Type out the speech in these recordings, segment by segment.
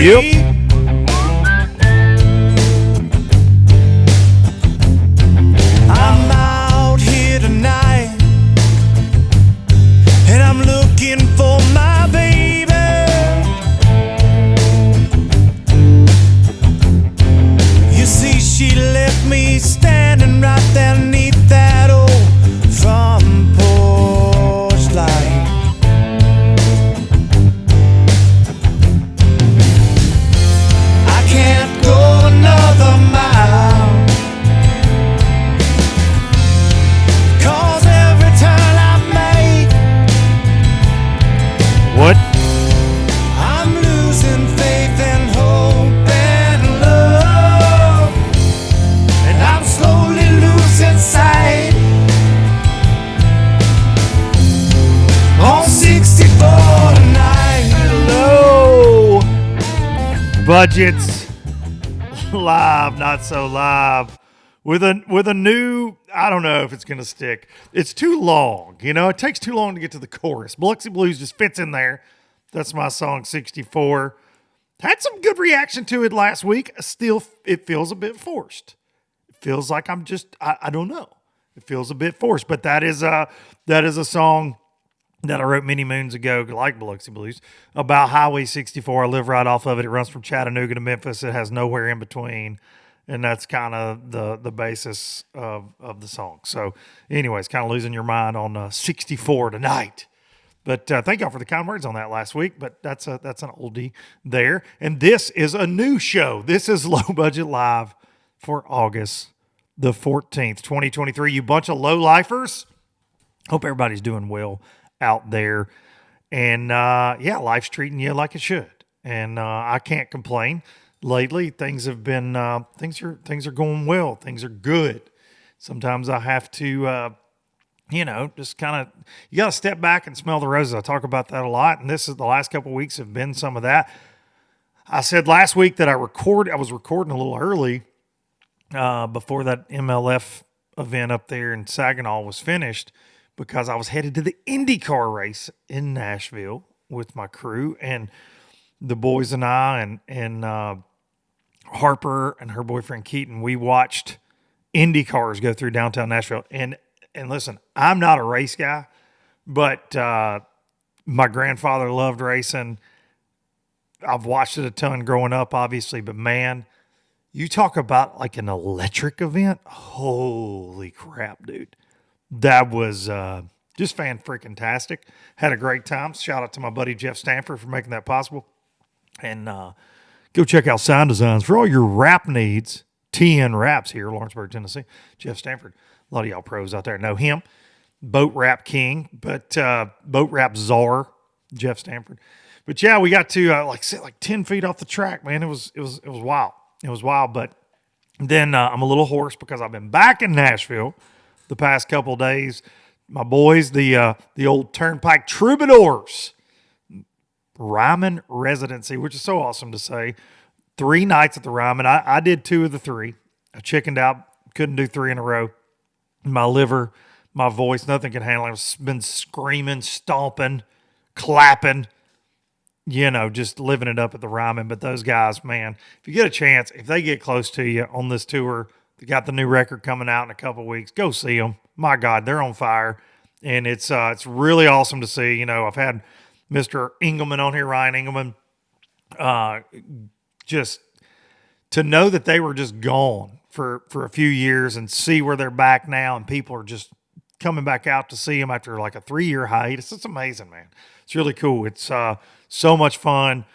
Yep. I'm out here tonight, and I'm looking for my baby. You see, she left me standing right there beneath that old front porch light. I can't go another mile, 'cause every turn I make, What? I'm losing faith and hope and love, and I'm slowly losing sight on 64 tonight. Hello. Budgets live, not so live. With a new, I don't know if it's going to stick. It's too long. You know, it takes too long to get to the chorus. Biloxi Blues just fits in there. That's my song 64. Had some good reaction to it last week. Still, it feels a bit forced. It feels like I'm just, I don't know. It feels a bit forced, but that is a song that I wrote many moons ago, like Biloxi Blues, about Highway 64. I live right off of it. It runs from Chattanooga to Memphis. It has nowhere in between. And that's kind of the basis of the song. So anyways, kind of losing your mind on 64 tonight. But thank y'all for the kind words on that last week. But that's an oldie there. And this is a new show. This is Low Budget Live for August the 14th, 2023. You bunch of low-lifers. Hope everybody's doing well out there. And yeah, life's treating you like it should. And I can't complain. Lately, things have been things are going well. Things are good. Sometimes I have to, just kind of, you got to step back and smell the roses. I talk about that a lot, and this is the last couple of weeks have been some of that. I said last week that I was recording a little early before that MLF event up there in Saginaw was finished, because I was headed to the IndyCar race in Nashville with my crew, and the boys and I and Harper and her boyfriend Keaton, we watched Indy cars go through downtown Nashville. And listen, I'm not a race guy, but my grandfather loved racing. I've watched it a ton growing up, obviously, but man, you talk about like an electric event. Holy crap, dude. That was just fan-freaking-tastic. Had a great time. Shout out to my buddy Jeff Stanford for making that possible. And go check out Sound Designs for all your rap needs. TN Raps here, Lawrenceburg, Tennessee. Jeff Stanford. A lot of y'all pros out there know him. Boat rap king, but boat rap czar, Jeff Stanford. But yeah, we got to sit like 10 feet off the track, man. It was wild. It was wild. But then I'm a little hoarse because I've been back in Nashville the past couple of days. My boys, the old Turnpike Troubadours, Ryman residency, which is so awesome to say. 3 nights at the Ryman. I did 2 of the 3. I chickened out. Couldn't do 3 in a row. My liver, my voice, nothing can handle it. I've been screaming, stomping, clapping, just living it up at the Ryman. But those guys, man, if you get a chance, if they get close to you on this tour, they got the new record coming out in a couple of weeks, go see them. My God, they're on fire. And it's really awesome to see. I've had Mr. Engelman on here, Ryan Engelman, just to know that they were just gone for a few years and see where they're back now, and people are just coming back out to see them after like a 3-year hiatus. It's amazing, man. It's really cool. It's so much fun.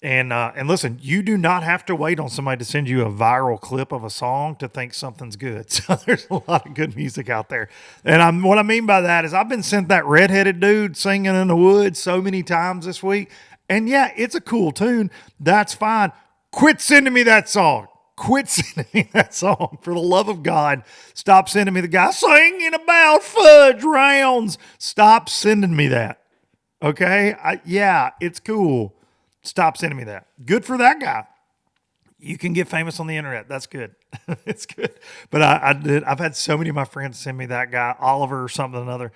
And listen, you do not have to wait on somebody to send you a viral clip of a song to think something's good. So there's a lot of good music out there. And what I mean by that is I've been sent that redheaded dude singing in the woods so many times this week. And yeah, it's a cool tune. That's fine. Quit sending me that song. Quit sending me that song. For the love of God, stop sending me the guy singing about fudge rounds. Stop sending me that. Okay? Yeah, it's cool. Stop sending me that. Good for that guy. You can get famous on the internet. That's good. It's good. But I've had so many of my friends send me that guy, Oliver or something or another.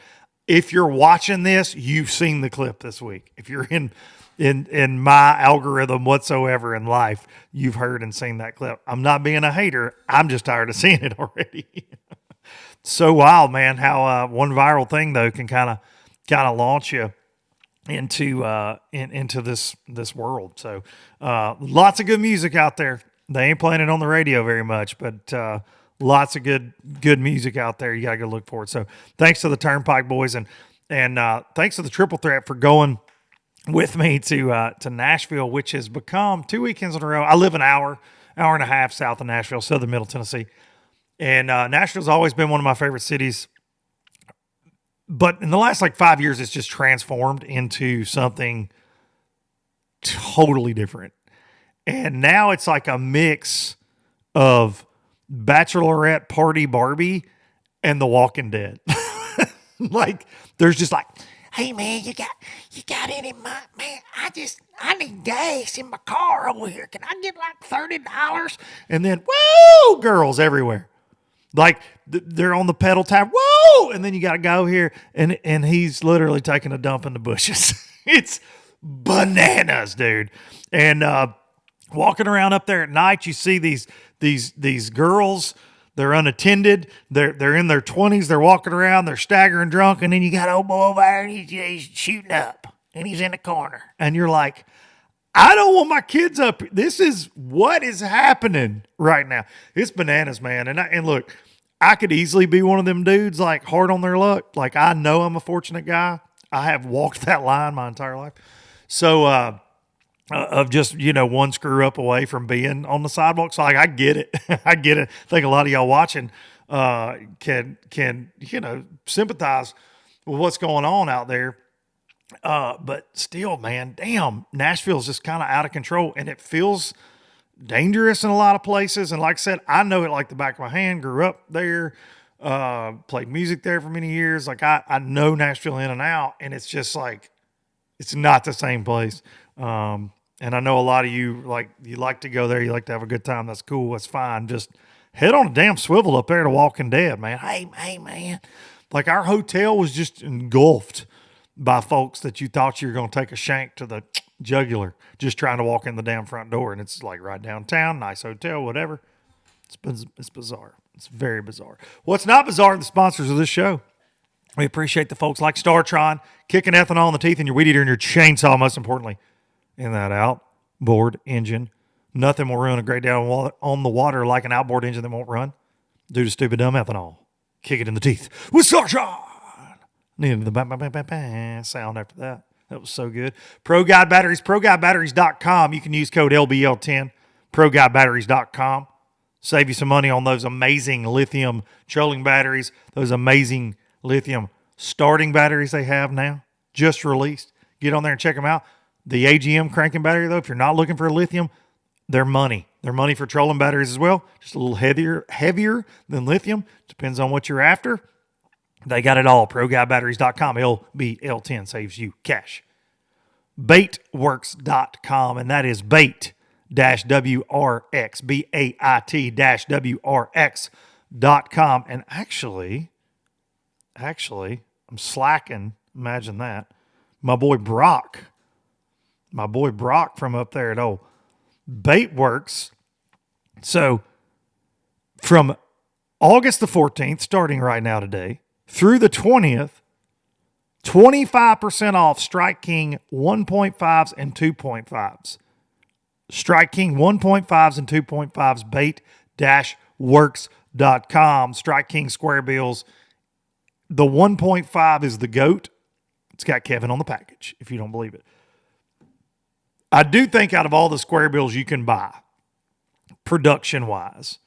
if you're watching this, you've seen the clip this week. If you're in my algorithm whatsoever in life, you've heard and seen that clip. I'm not being a hater. I'm just tired of seeing it already. So wild, man, how one viral thing though can kind of launch you into this world. So lots of good music out there. They ain't playing it on the radio very much, but lots of good music out there. You gotta go look for it. So thanks to the Turnpike boys and thanks to the Triple Threat for going with me to Nashville, which has become 2 weekends in a row. I live an hour and a half south of Nashville, southern middle Tennessee. And Nashville's always been one of my favorite cities. But in the last 5 years, it's just transformed into something totally different. And now it's like a mix of Bachelorette Party Barbie and The Walking Dead. There's just Hey man, you got any money, man? I need gas in my car over here. Can I get $30? and then, whoa, girls everywhere. They're on the pedal tap, whoa, and then you got to go here, and he's literally taking a dump in the bushes. It's bananas, dude. And walking around up there at night, you see these girls. They're unattended. They're in their 20s. They're walking around. They're staggering drunk, and then you got old boy over there, and he's shooting up, and he's in the corner, and you're like, I don't want my kids up. This is what is happening right now. It's bananas, man. And look, I could easily be one of them dudes hard on their luck. I know I'm a fortunate guy. I have walked that line my entire life. So, of just, one screw up away from being on the sidewalk. So I get it. I get it. I think a lot of y'all watching, can, sympathize with what's going on out there. But still, man, damn, Nashville's just kind of out of control, and it feels dangerous in a lot of places. And like I said, I know it like the back of my hand. Grew up there, played music there for many years. I know Nashville in and out, and it's just it's not the same place. And I know a lot of you you like to go there. You like to have a good time. That's cool. That's fine. Just head on a damn swivel up there to Walking Dead, man. Hey man, our hotel was just engulfed by folks that you thought you were going to take a shank to the jugular just trying to walk in the damn front door. And it's right downtown, nice hotel, whatever. It's bizarre. It's very bizarre. What's not bizarre are the sponsors of this show. We appreciate the folks like StarTron, kicking ethanol in the teeth in your weed eater and your chainsaw, most importantly, in that outboard engine. Nothing will ruin a great day on the water like an outboard engine that won't run due to stupid dumb ethanol. Kick it in the teeth with StarTron. Needed the sound after that. That was so good. Pro Guide Batteries, ProGuideBatteries.com. You can use code LBL10, ProGuideBatteries.com. Save you some money on those amazing lithium trolling batteries, those amazing lithium starting batteries they have now, just released. Get on there and check them out. The AGM cranking battery, though, if you're not looking for lithium, they're money. They're money for trolling batteries as well. Just a little heavier than lithium. Depends on what you're after. They got it all. ProGuideBatteries.com. LBL10 saves you cash. Baitworks.com, and that is bait-wrx, BAIT-WRX.com. And actually, I'm slacking. Imagine that. My boy Brock from up there at old Baitworks. So from August the 14th, starting right now today, through the 20th, 25% off Strike King 1.5s and 2.5s. Strike King 1.5s and 2.5s, bait-works.com. Strike King Square Bills. The 1.5 is the GOAT. It's got Kevin on the package, if you don't believe it. I do think out of all the Square Bills you can buy, production-wise,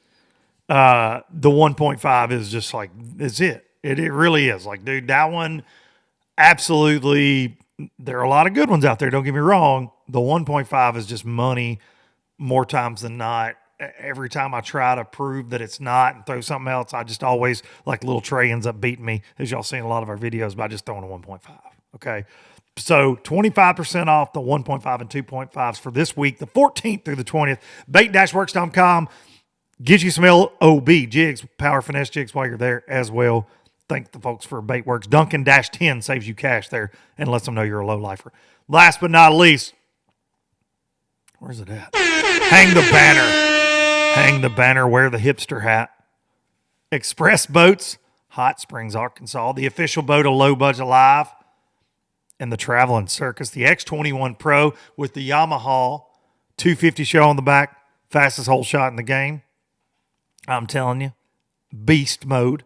the 1.5 is just it's it. It really is. Dude, that one, absolutely, there are a lot of good ones out there, don't get me wrong. The 1.5 is just money more times than not. Every time I try to prove that it's not and throw something else, I just always, little Trey ends up beating me, as y'all see in a lot of our videos, by just throwing a 1.5, okay? So 25% off the 1.5 and 2.5s for this week, the 14th through the 20th. Bait-works.com. Get you some LOB jigs, power finesse jigs while you're there as well. thank the folks for Baitworks. Duncan-10 saves you cash there and lets them know you're a low lifer. Last but not least, where's it at? Hang the banner. Hang the banner. Wear the hipster hat. Express Boats, Hot Springs, Arkansas, the official boat of Low Budget Live, and the Traveling Circus, the X21 Pro with the Yamaha 250 show on the back, fastest hole shot in the game. I'm telling you, beast mode,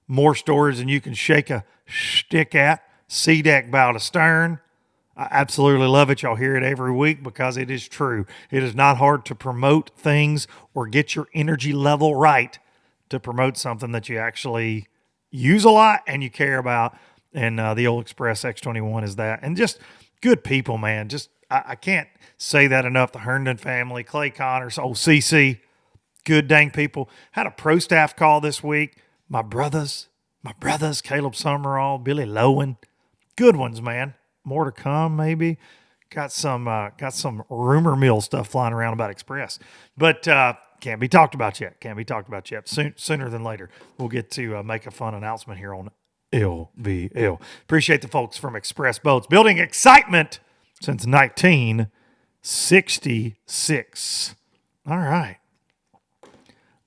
more storage than you can shake a stick at, sea deck bow to stern. I absolutely love it. Y'all hear it every week because it is true. It is not hard to promote things or get your energy level right to promote something that you actually use a lot and you care about. And the Old Express X21 is that. And just good people, man. Just I can't say that enough. The Herndon family, Clay Connors, old CC, good dang people. Had a pro staff call this week. My brothers, Caleb Summerall, Billy Lowen. Good ones, man. More to come, maybe. Got some rumor mill stuff flying around about Express. But can't be talked about yet. Sooner than later, we'll get to make a fun announcement here on LVL. Appreciate the folks from Express Boats. Building excitement since 1966.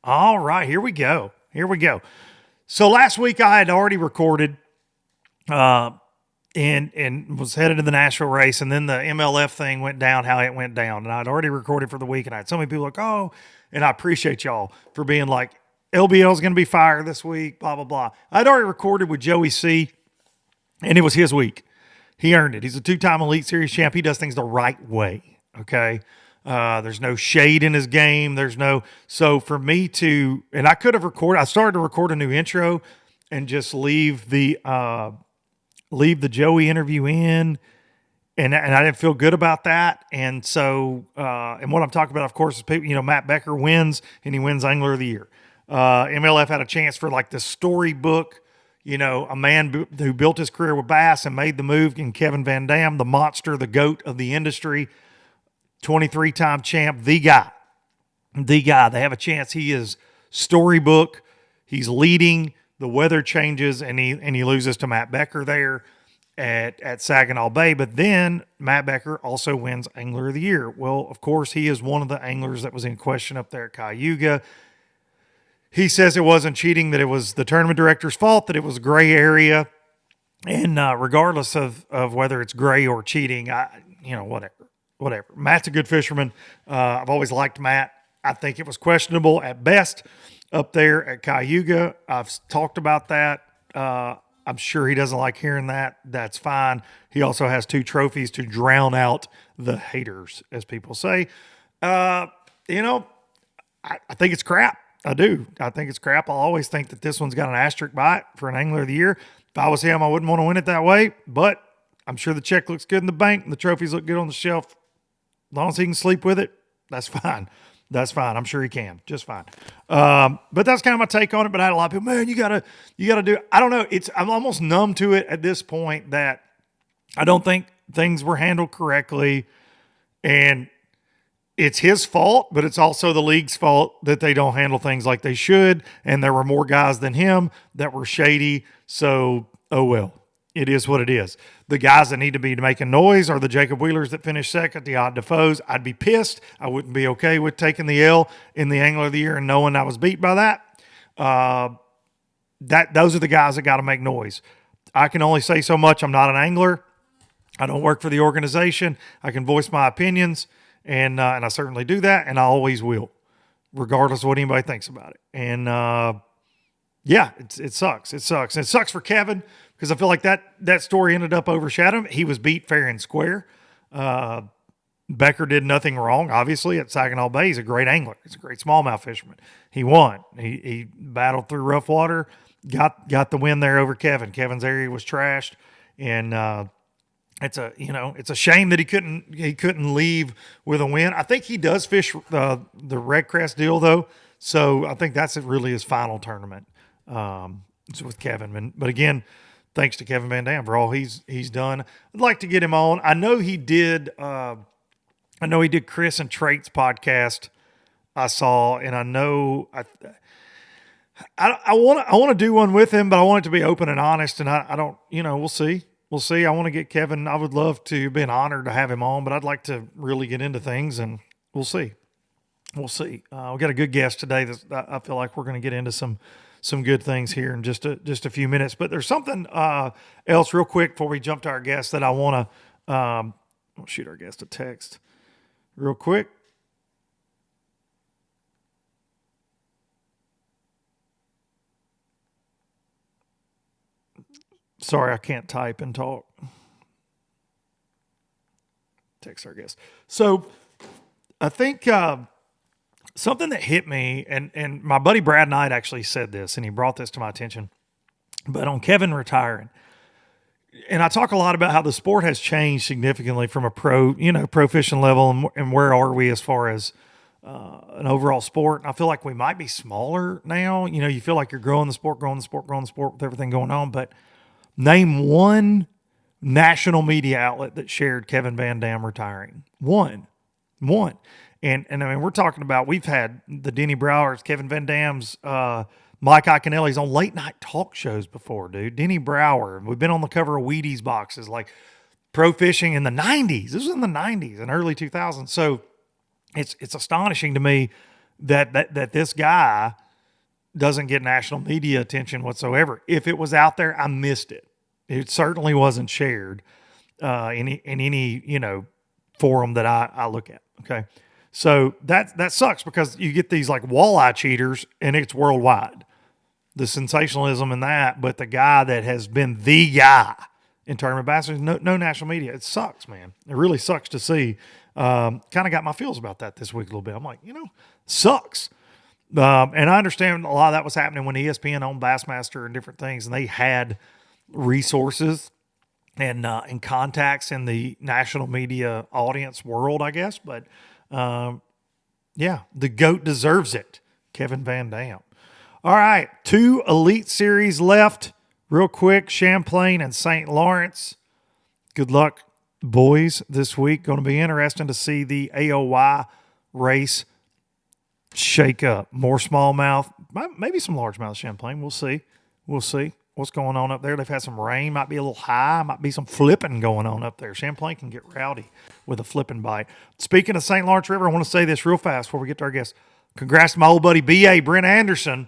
All right, here we go. So last week I had already recorded and was headed to the Nashville race, and then the MLF thing went down how it went down. And I'd already recorded for the week, and I had so many people like, oh, and I appreciate y'all for being like, LBL is going to be fire this week, blah, blah, blah. I'd already recorded with Joey C., and it was his week. He earned it. He's a 2-time Elite Series champ. He does things the right way, okay? There's no shade in his game. So for me to, and I could have recorded, I started to record a new intro and just leave the Joey interview in, and I didn't feel good about that. And so, and what I'm talking about, of course, is people, Matt Becker wins, and he wins Angler of the Year. MLF had a chance for like the storybook, a man who built his career with bass and made the move, and Kevin Van Dam, the monster, the GOAT of the industry, 23-time champ, the guy. They have a chance. He is storybook. He's leading. The weather changes, and he loses to Matt Becker there at Saginaw Bay. But then Matt Becker also wins Angler of the Year. Well, of course, he is one of the anglers that was in question up there at Cayuga. He says it wasn't cheating, that it was the tournament director's fault, that it was a gray area. And regardless of whether it's gray or cheating, whatever. Matt's a good fisherman. I've always liked Matt. I think it was questionable at best up there at Cayuga. I've talked about that. I'm sure he doesn't like hearing that. That's fine. He also has 2 trophies to drown out the haters, as people say. I think it's crap. I do. I think it's crap. I always think that this one's got an asterisk by it for an Angler of the Year. If I was him, I wouldn't want to win it that way, but I'm sure the check looks good in the bank and the trophies look good on the shelf. As long as he can sleep with it, that's fine. I'm sure he can. Just fine. But that's kind of my take on it. But I had a lot of people, man, you gotta do it. I don't know. I'm almost numb to it at this point that I don't think things were handled correctly. And it's his fault, but it's also the league's fault that they don't handle things like they should. And there were more guys than him that were shady. So, oh well. It is what it is. The guys that need to be making noise are the Jacob Wheelers that finished second, the Odd Defoes. I'd be pissed. I wouldn't be okay with taking the L in the Angler of the Year and knowing I was beat by that. Those are the guys that got to make noise. I can only say so much. I'm not an angler. I don't work for the organization. I can voice my opinions, and I certainly do that, and I always will, regardless of what anybody thinks about it. And yeah, it sucks. It sucks. And it sucks for Kevin, because I feel like that story ended up overshadowing him. He was beat fair and square. Becker did nothing wrong, obviously, at Saginaw Bay. He's a great angler. He's a great smallmouth fisherman. He won. He battled through rough water, got the win there over Kevin. Kevin's area was trashed, and it's a shame that he couldn't leave with a win. I think he does fish the Red Crest deal though, so I think that's really his final tournament with Kevin. But again, thanks to Kevin Van Dam for all he's done. I'd like to get him on. I know he did Chris and Trait's podcast I saw, and I know I want to do one with him, but I want it to be open and honest. And I don't, we'll see. We'll see. I want to get Kevin. I would love to be an honor to have him on, but I'd like to really get into things, and we'll see. We'll see. We got a good guest today. That I feel like we're going to get into some good things here in just a few minutes. But there's something else real quick before we jump to our guest that I want to I'll shoot our guest a text real quick. Sorry, I can't type and talk. Text our guest. So I think something that hit me, and my buddy Brad Knight actually said this, and he brought this to my attention, but on Kevin retiring, and I talk a lot about how the sport has changed significantly from a pro fishing level, and where are we as far as an overall sport. And I feel like we might be smaller now. You feel like you're growing the sport with everything going on, but name one national media outlet that shared Kevin Van Dam retiring. One. And I mean, we're talking about, we've had the Denny Browers, Kevin Van Dam's, Mike Iaconelli's on late night talk shows before, dude. Denny Brower. We've been on the cover of Wheaties boxes, like pro fishing in the 90s. This was in the 90s and early 2000s. So it's astonishing to me that this guy doesn't get national media attention whatsoever. If it was out there, I missed it. It certainly wasn't shared in any forum that I look at. Okay, so that sucks, because you get these like walleye cheaters, and it's worldwide. The sensationalism in that, but the guy that has been the guy in tournament bass, no national media. It sucks, man. It really sucks to see. Kind of got my feels about that this week a little bit. I'm like, sucks. And I understand a lot of that was happening when ESPN owned Bassmaster and different things, and they had resources and contacts in the national media audience world, I guess. But yeah, the GOAT deserves it, Kevin Van Dam. All right, 2 Elite Series left. Real quick, Champlain and St. Lawrence. Good luck, boys, this week. Going to be interesting to see the AOY race shake up. More smallmouth, maybe some largemouth Champlain. We'll see what's going on up there. They've had some rain, might be a little high, might be some flipping going on up there. Champlain can get rowdy with a flipping bite. Speaking of St. Lawrence River, I want to say this real fast before we get to our guest. Congrats to my old buddy B.A. Brent Anderson.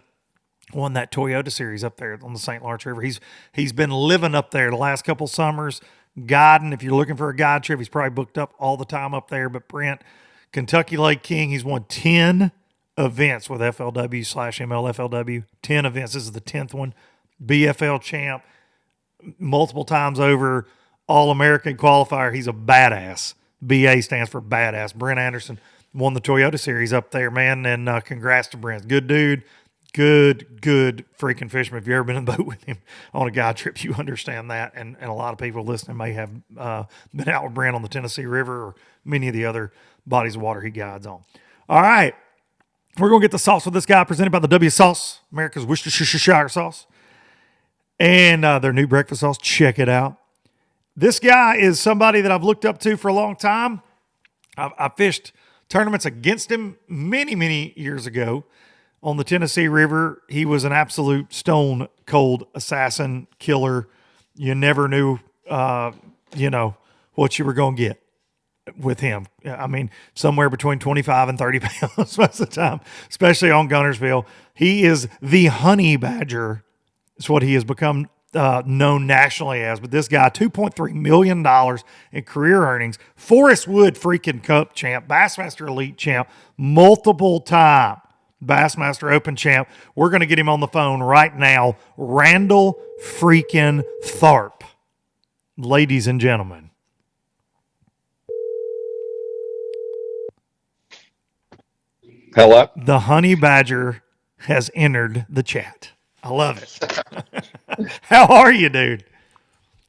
Won that Toyota series up there on the St. Lawrence River. He's been living up there the last couple summers, guiding. If you're looking for a guide trip, he's probably booked up all the time up there. But Brent, Kentucky Lake King, he's won 10 events with FLW/MLFLW. 10 events. This is the 10th one. BFL champ, multiple times over, All-American qualifier. He's a badass. BA stands for badass. Brent Anderson won the Toyota series up there, man, and congrats to Brent. Good dude. Good freaking fisherman. If you've ever been in the boat with him on a guide trip, you understand that. And a lot of people listening may have been out with Brent on the Tennessee River or many of the other bodies of water he guides on. All right. We're going to get the sauce with this guy, presented by the W Sauce, America's Worcestershire sauce. And their new breakfast sauce. Check it out. This guy is somebody that I've looked up to for a long time. I fished tournaments against him many years ago. On the Tennessee River, he was an absolute stone cold assassin, killer. You never knew, what you were going to get with him. I mean, somewhere between 25 and 30 pounds most of the time, especially on Guntersville. He is the honey badger. It's what he has become known nationally as. But this guy, $2.3 million in career earnings, Forest Wood freaking Cup champ, Bassmaster Elite champ, multiple time Bassmaster Open champ. We're going to get him on the phone right now. Randall freaking Tharp. Ladies and gentlemen. Hello. The honey badger has entered the chat. I love it. How are you, dude?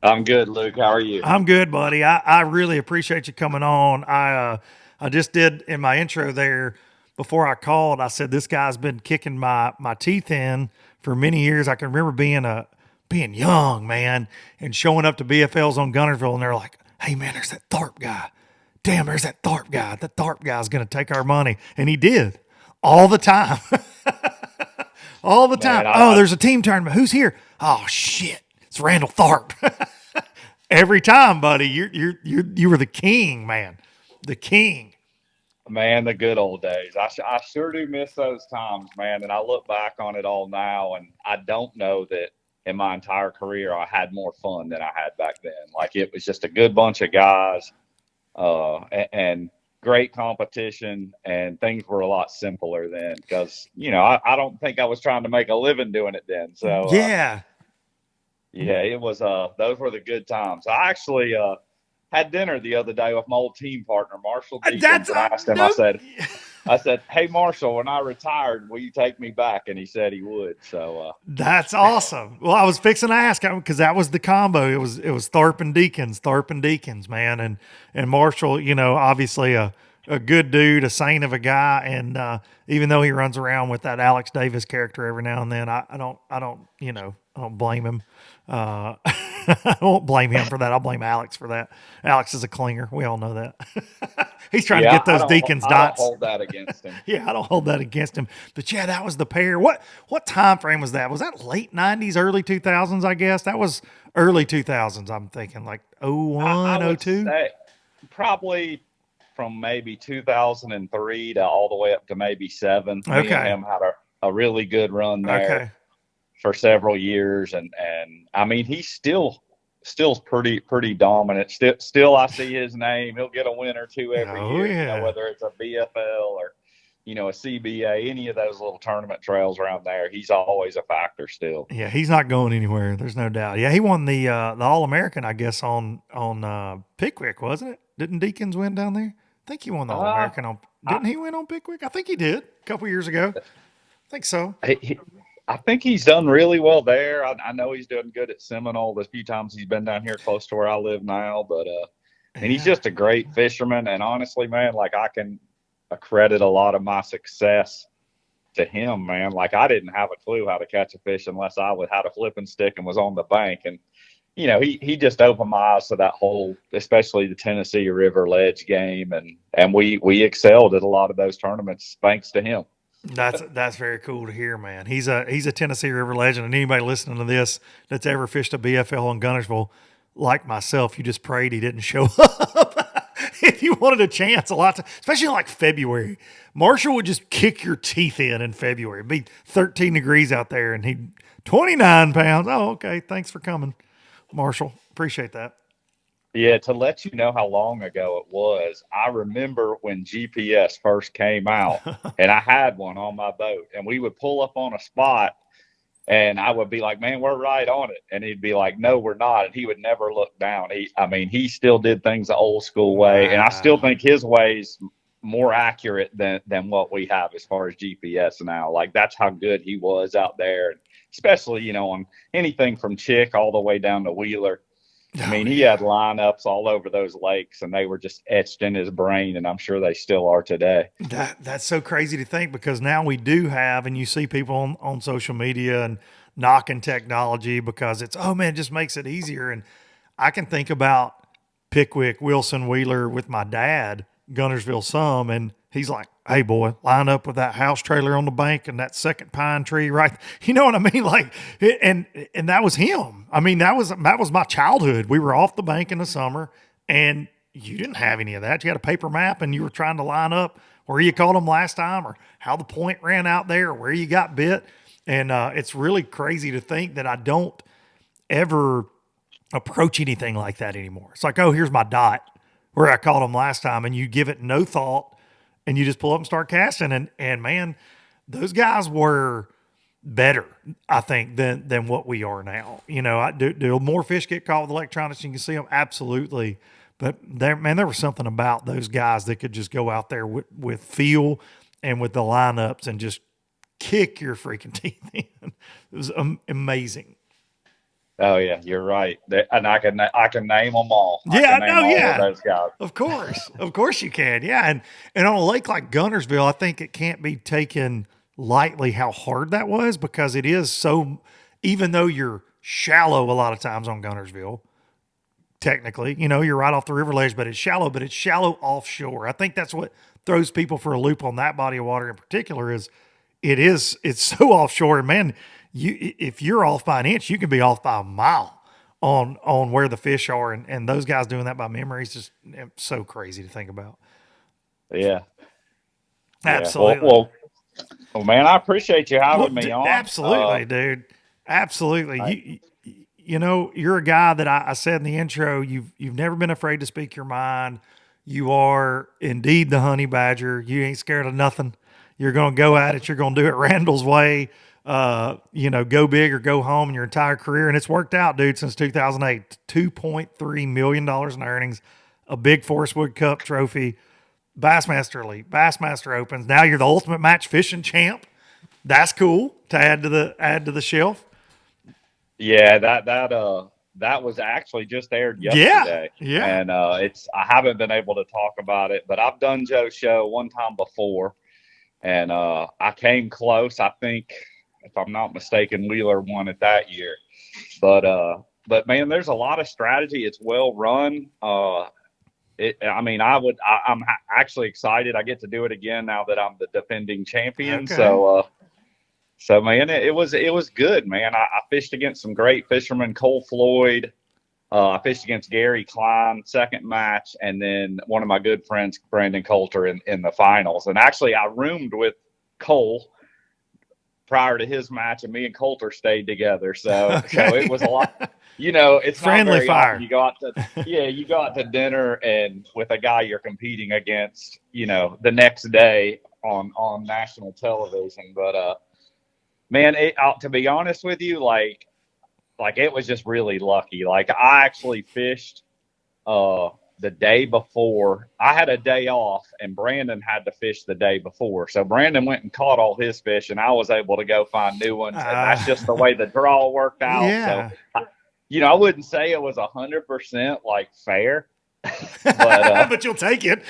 I'm good, Luke. How are you? I'm good, buddy. I really appreciate you coming on. I just did in my intro there, before I called, I said this guy's been kicking my teeth in for many years. I can remember being young, man, and showing up to BFLs on Guntersville, and they're like, "Hey, man, there's that Tharp guy. Damn, there's that Tharp guy. That Tharp guy's going to take our money." And he did all the time. all the time. Man, There's a team tournament. Who's here? Oh shit, it's Randall Tharp. Every time, buddy. You were the king, man. The king. Man, the good old days. I sure do miss those times, man. And I look back on it all now, and I don't know that in my entire career I had more fun than I had back then. Like, it was just a good bunch of guys, and great competition, and things were a lot simpler then because, I don't think I was trying to make a living doing it then. So, Yeah. yeah, it was, those were the good times. I actually, had dinner the other day with my old team partner, Marshall Deakins, and I asked him, I said, hey, Marshall, when I retired, will you take me back? And he said he would. So that's awesome. Well, I was fixing to ask him because that was the combo. It was Tharp and Deakins, man. And Marshall, obviously a good dude, a saint of a guy. And even though he runs around with that Alex Davis character every now and then, I don't blame him. I won't blame him for that. I'll blame Alex for that. Alex is a clinger. We all know that. He's trying to get those Deakins dots. I don't hold that against him. Yeah, I don't hold that against him. But yeah, that was the pair. What time frame was that? Was that late 90s, early 2000s, I guess? That was early 2000s, I'm thinking, like 01, 02? Probably from maybe 2003 to all the way up to maybe 7. Okay. Me and him had a really good run there. Okay. For several years, and I mean, he's still pretty dominant. Still, I see his name. He'll get a win or two every year. Yeah. Whether it's a BFL or a CBA, any of those little tournament trails around there, he's always a factor still. Yeah, he's not going anywhere. There's no doubt. Yeah, he won the All-American, I guess, on Pickwick, wasn't it? Didn't Deakins win down there? I think he won the All-American on. Didn't he win on Pickwick? I think he did a couple years ago. I think so. I think he's done really well there. I know he's doing good at Seminole the few times he's been down here close to where I live now. But and he's just a great fisherman. And honestly, man, like, I can accredit a lot of my success to him, man. Like, I didn't have a clue how to catch a fish unless I had a flipping stick and was on the bank. And he just opened my eyes to that whole, especially the Tennessee River ledge game, and we excelled at a lot of those tournaments thanks to him. That's very cool to hear, man. He's a Tennessee River legend, and anybody listening to this that's ever fished a BFL in Guntersville, like myself, you just prayed he didn't show up. If you wanted a chance, a lot, especially like February, Marshall would just kick your teeth in February. It'd be 13 degrees out there, and he'd 29 pounds. Oh, okay. Thanks for coming, Marshall. Appreciate that. Yeah, to let you know how long ago it was, I remember when GPS first came out, and I had one on my boat, and we would pull up on a spot, and I would be like, man, we're right on it. And he'd be like, no, we're not. And he would never look down. He still did things the old school way, and I still think his way's more accurate than what we have as far as GPS now. Like, that's how good he was out there, especially, on anything from Chick all the way down to Wheeler. I mean, he had lineups all over those lakes, and they were just etched in his brain, and I'm sure they still are today. That's so crazy to think, because now we do have, and you see people on social media and knocking technology because it's, oh man, it just makes it easier. And I can think about Pickwick, Wilson, Wheeler with my dad, Guntersville some, and he's like, hey boy, line up with that house trailer on the bank and that second pine tree, right? You know what I mean? Like, and that was him. I mean, that was my childhood. We were off the bank in the summer, and you didn't have any of that. You had a paper map, and you were trying to line up where you caught them last time, or how the point ran out there, or where you got bit. And it's really crazy to think that I don't ever approach anything like that anymore. It's like, oh, here's my dot where I caught them last time, and you give it no thought, and you just pull up and start casting. And man, those guys were better, I think, than what we are now. Do more fish get caught with electronics? You can see them, absolutely. But there was something about those guys that could just go out there with feel and with the lineups and just kick your freaking teeth in. It was amazing. Oh yeah, you're right. And I can name them all. Yeah, all those guys. Of course you can. Yeah, and on a lake like Guntersville, I think it can't be taken lightly how hard that was, because it is so. Even though you're shallow a lot of times on Guntersville, technically, you're right off the river ledge, but it's shallow offshore. I think that's what throws people for a loop on that body of water in particular. Is it's so offshore. And man, if you're off by an inch, you can be off by a mile on where the fish are. And those guys doing that by memory is just so crazy to think about. Yeah. Absolutely. Well, man, I appreciate you having me on. Absolutely, dude. Absolutely. You know, you're a guy that I said in the intro, you've never been afraid to speak your mind. You are indeed the honey badger. You ain't scared of nothing. You're going to go at it. You're going to do it Randall's way. You know, go big or go home in your entire career. And it's worked out, dude, since 2008. $2.3 million in earnings, a big Forest Wood Cup trophy, Bassmaster Elite, Bassmaster Opens. Now you're the ultimate match fishing champ. That's cool to add to the shelf. Yeah, that was actually just aired yesterday. Yeah. And I haven't been able to talk about it, but I've done Joe's show one time before, and I came close. I think, if I'm not mistaken, Wheeler won it that year. But man, there's a lot of strategy. It's well run. I'm actually excited. I get to do it again now that I'm the defending champion. Okay. So man, it was good, man. I fished against some great fishermen, Cole Floyd. I fished against Gary Klein, second match, and then one of my good friends, Brandon Coulter, in the finals. And actually, I roomed with Cole prior to his match, and me and Coulter stayed together. So it was a lot. You know, it's friendly fire. You go out to dinner and with a guy you're competing against, you know, the next day on national television. But man, to be honest with you, like it was just really lucky. Like I actually fished the day before. I had a day off, and Brandon had to fish the day before. So Brandon went and caught all his fish, and I was able to go find new ones. And that's just the way the draw worked out. Yeah. So, I wouldn't say it was 100% like fair, but but you'll take it.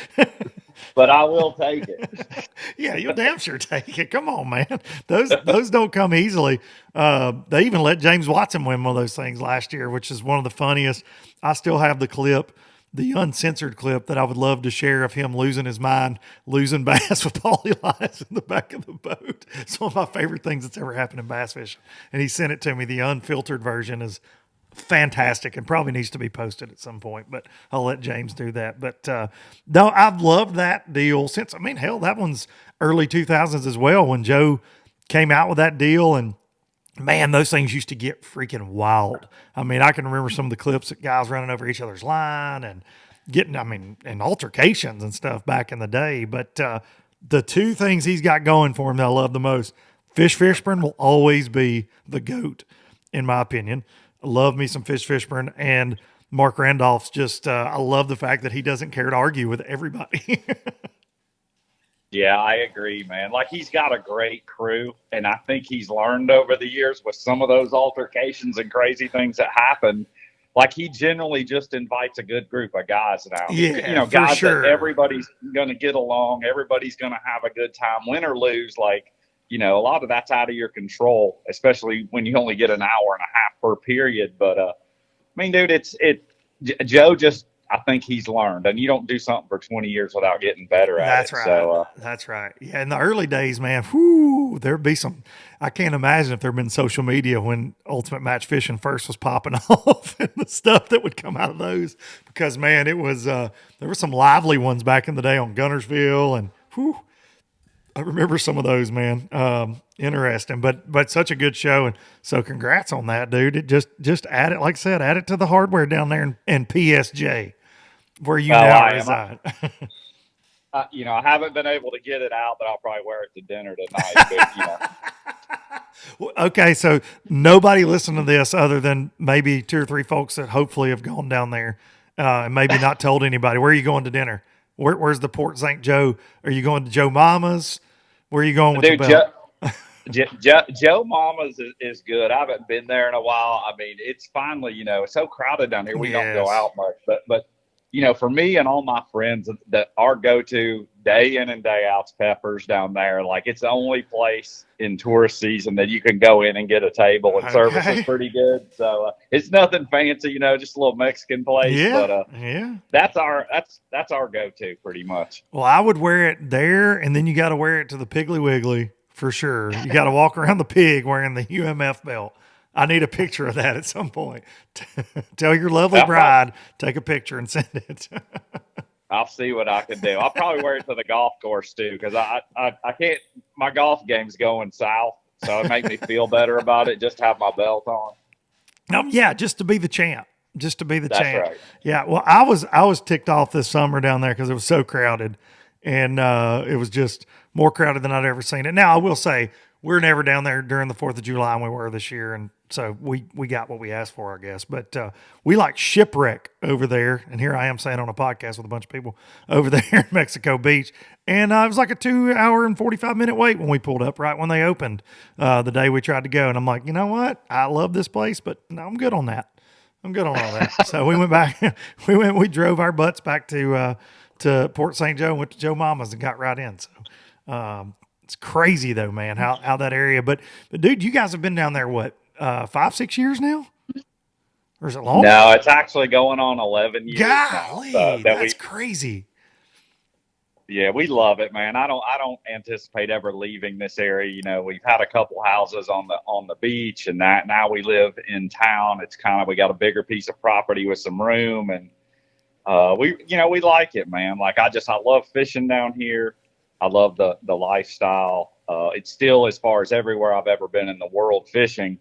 But I will take it. Yeah, you'll damn sure take it. Come on, man. Those don't come easily. They even let James Watson win one of those things last year, which is one of the funniest. I still have the clip, the uncensored clip that I would love to share of him losing his mind, losing bass with polylines in the back of the boat. It's one of my favorite things that's ever happened in bass fishing. And he sent it to me. The unfiltered version is fantastic and probably needs to be posted at some point, but I'll let James do that. But no, I've loved that deal since, hell, that one's early 2000s as well when Joe came out with that deal. And man, those things used to get freaking wild. I can remember some of the clips of guys running over each other's line and getting, and altercations and stuff back in the day. But the two things he's got going for him that I love the most, Fish Fishburne will always be the GOAT, in my opinion. I love me some Fish Fishburne, and Mark Randolph's just, I love the fact that he doesn't care to argue with everybody. Yeah, I agree, man. Like, he's got a great crew, and I think he's learned over the years with some of those altercations and crazy things that happen. Like, he generally just invites a good group of guys now. Yeah, guys sure. that everybody's going to get along. Everybody's going to have a good time, win or lose. Like, a lot of that's out of your control, especially when you only get an hour and a half per period. But, dude, Joe just, I think he's learned, and you don't do something for 20 years without getting better at That's it. right. So, that's right. Yeah, in the early days, man, there'd be some, I can't imagine if there'd been social media when Ultimate Match Fishing first was popping off and the stuff that would come out of those, because, man, it was, there were some lively ones back in the day on Gunnersville, and I remember some of those, man. Interesting, but such a good show. And so congrats on that, dude. It just add it, like I said, add it to the hardware down there in PSJ where you now reside. I haven't been able to get it out, but I'll probably wear it to dinner tonight. But, Okay, so nobody listened to this other than maybe 2 or 3 folks that hopefully have gone down there and maybe not told anybody. Where are you going to dinner? Where's the Port St. Joe? Are you going to Joe Mama's? Where are you going with the belt? Joe Mama's is good. I haven't been there in a while. It's finally, it's so crowded down here. We don't go out much, but for me and all my friends, that our go-to day in and day out's Peppers down there. Like, it's the only place in tourist season that you can go in and get a table, and service is pretty good. So it's nothing fancy, just a little Mexican place. Yeah, but that's our go-to pretty much. Well, I would wear it there, and then you got to wear it to the Piggly Wiggly for sure. You got to walk around the pig wearing the UMF belt. I need a picture of that at some point. Tell your lovely bride, take a picture and send it. I'll see what I can do. I'll probably wear it to the golf course too, because I can't. My golf game's going south, so it makes me feel better about it. Just to have my belt on. Yeah, just to be the champ. Just to be the champ. Right. Yeah. Well, I was ticked off this summer down there because it was so crowded, and it was just more crowded than I'd ever seen it. Now I will say we're never down there during the 4th of July, and we were this year, and so we got what we asked for, I guess. But we like shipwreck over there, and here I am saying on a podcast with a bunch of people over there in Mexico Beach, and it was like a 2-hour and 45-minute wait when we pulled up right when they opened the day we tried to go, and I'm like, you know what? I love this place, but no, I'm good on that. I'm good on all that. So we went back. We drove our butts back to Port St. Joe and went to Joe Mama's and got right in. So it's crazy though, man, how that area. But dude, you guys have been down there what 5-6 years now, or is it long? No, it's actually going on 11 years. Golly, now, that's crazy. Yeah, we love it, man. I don't anticipate ever leaving this area. You know, we've had a couple houses on the beach, and that now we live in town. It's we got a bigger piece of property with some room, and we like it, man. Like I love fishing down here. I love the lifestyle. It's still, as far as everywhere I've ever been in the world fishing,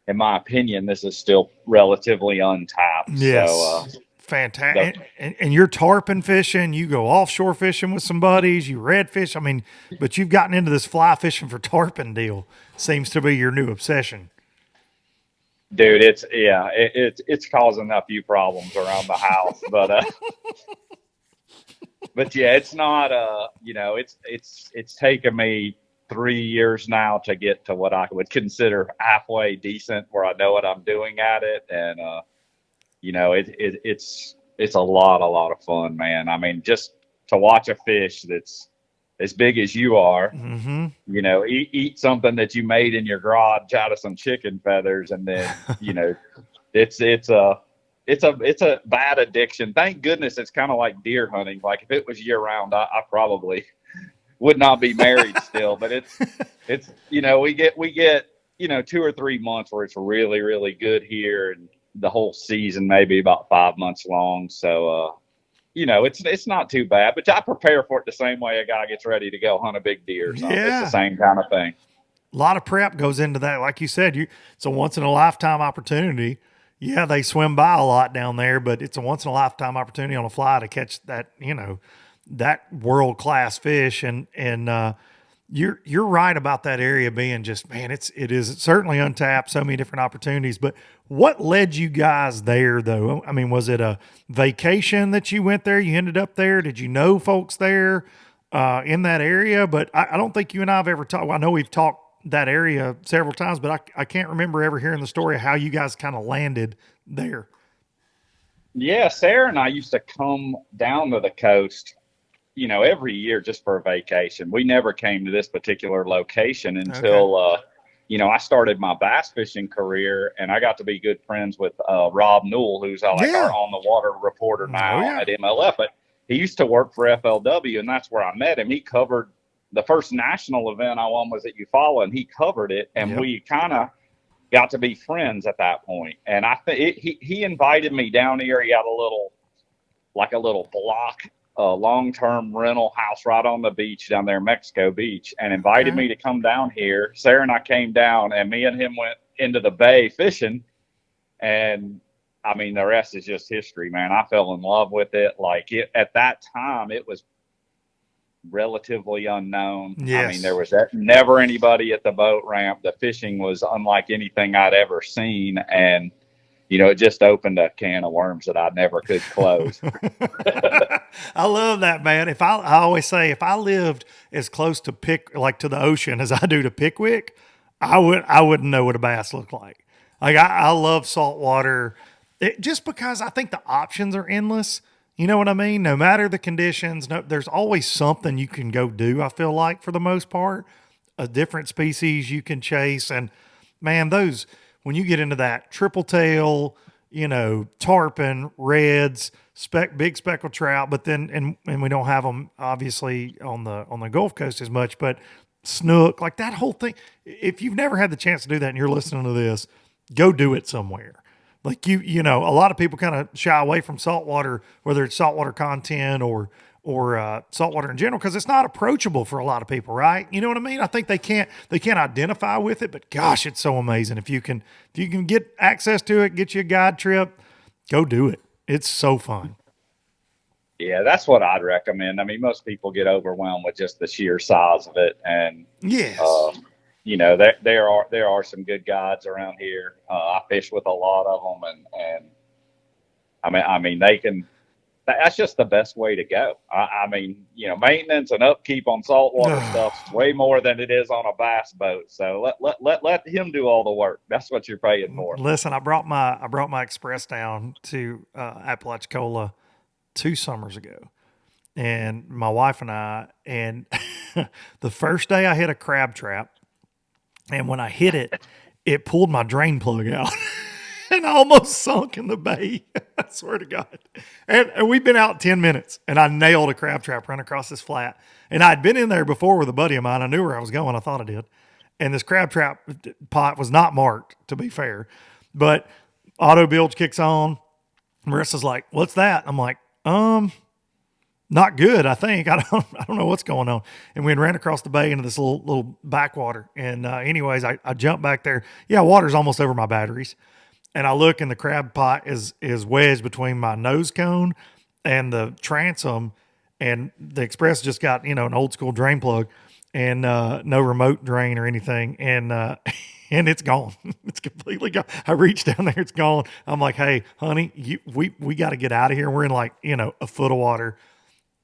in my opinion, this is still relatively untapped. Yes. So, fantastic. And you're tarpon fishing, you go offshore fishing with some buddies, you redfish. I mean, but you've gotten into this fly fishing for tarpon deal. Seems to be your new obsession. Dude, it's causing a few problems around the house, but but yeah, it's not it's taken me 3 years now to get to what I would consider halfway decent, where I know what I'm doing at it, and it's a lot of fun, man. I mean, just to watch a fish that's as big as you are, mm-hmm. Eat something that you made in your garage out of some chicken feathers, and then it's a bad addiction. Thank goodness it's kind of like deer hunting. Like if it was year round, I probably would not be married still. But it's we get 2 or 3 months where it's really, really good here, and the whole season maybe about 5 months long. So it's not too bad, but I prepare for it the same way a guy gets ready to go hunt a big deer or something. Yeah. It's the same kind of thing. A lot of prep goes into that. Like you said, it's a once in a lifetime opportunity. Yeah, they swim by a lot down there, but it's a once in a lifetime opportunity on a fly to catch that, that world class fish. And you're right about that area being just, man, it is certainly untapped, so many different opportunities. But what led you guys there though? I mean, was it a vacation that you went there? You ended up there? Did you know folks there in that area? But I don't think you and I have ever talked. Well, I know we've talked that area several times, but I can't remember ever hearing the story of how you guys kind of landed there. Yeah, Sarah and I used to come down to the coast, every year just for a vacation. We never came to this particular location until, I started my bass fishing career, and I got to be good friends with Rob Newell, who's our on the water reporter now at MLF. But he used to work for FLW, and that's where I met him. He covered the first national event I won was at Eufaula, and he covered it, and we kind of got to be friends at that point. And I think he invited me down here. He had a little block, long-term rental house right on the beach down there in Mexico Beach, and invited me to come down here. Sarah and I came down, and me and him went into the bay fishing, and I mean, the rest is just history, man. I fell in love with it. At that time, it was relatively unknown. Yes. I mean, there was never anybody at the boat ramp. The fishing was unlike anything I'd ever seen, and it just opened a can of worms that I never could close. I love that, man. I always say, if I lived as close to to the ocean as I do to Pickwick, I wouldn't know what a bass looked like. Like I love saltwater, just because I think the options are endless. You know what I mean? No matter the conditions, there's always something you can go do, I feel like, for the most part. A different species you can chase. And, man, when you get into that triple tail, tarpon, reds, big speckled trout, but then, and we don't have them, obviously, on the Gulf Coast as much, but snook, like that whole thing. If you've never had the chance to do that and you're listening to this, go do it somewhere. Like you know, a lot of people kind of shy away from saltwater, whether it's saltwater content or saltwater in general, because it's not approachable for a lot of people, right? You know what I mean? I think they can't identify with it, but gosh, it's so amazing. If you can get access to it, get you a guide trip, go do it. It's so fun. Yeah, that's what I'd recommend. I mean, most people get overwhelmed with just the sheer size of it, and Yes. you know, there are some good guides around here. I fish with a lot of them, and I mean, they can. That's just the best way to go. I mean, you know, maintenance and upkeep on saltwater stuff is way more than it is on a bass boat. So let him do all the work. That's what you're paying for. Listen, I brought my Express down to Apalachicola 2 summers ago, and my wife and I, and the first day I hit a crab trap, and when I hit it, it pulled my drain plug out. And I almost sunk in the bay. I swear to God. And we've been out 10 minutes, and I nailed a crab trap running across this flat. And I'd been in there before with a buddy of mine. I knew where I was going. I thought I did. And this crab trap pot was not marked, to be fair. But auto bilge kicks on. Marissa's like, "What's that?" I'm like, not good, I think. I don't know what's going on. And we ran across the bay into this little backwater. And anyways, I jumped back there. Yeah, water's almost over my batteries. And I look, and the crab pot is wedged between my nose cone and the transom, and the Express just got, you know, an old school drain plug and no remote drain or anything, and and it's gone. It's completely gone. I reached down there, it's gone. I'm like, "Hey, honey, we got to get out of here." We're in, like, you know, a foot of water,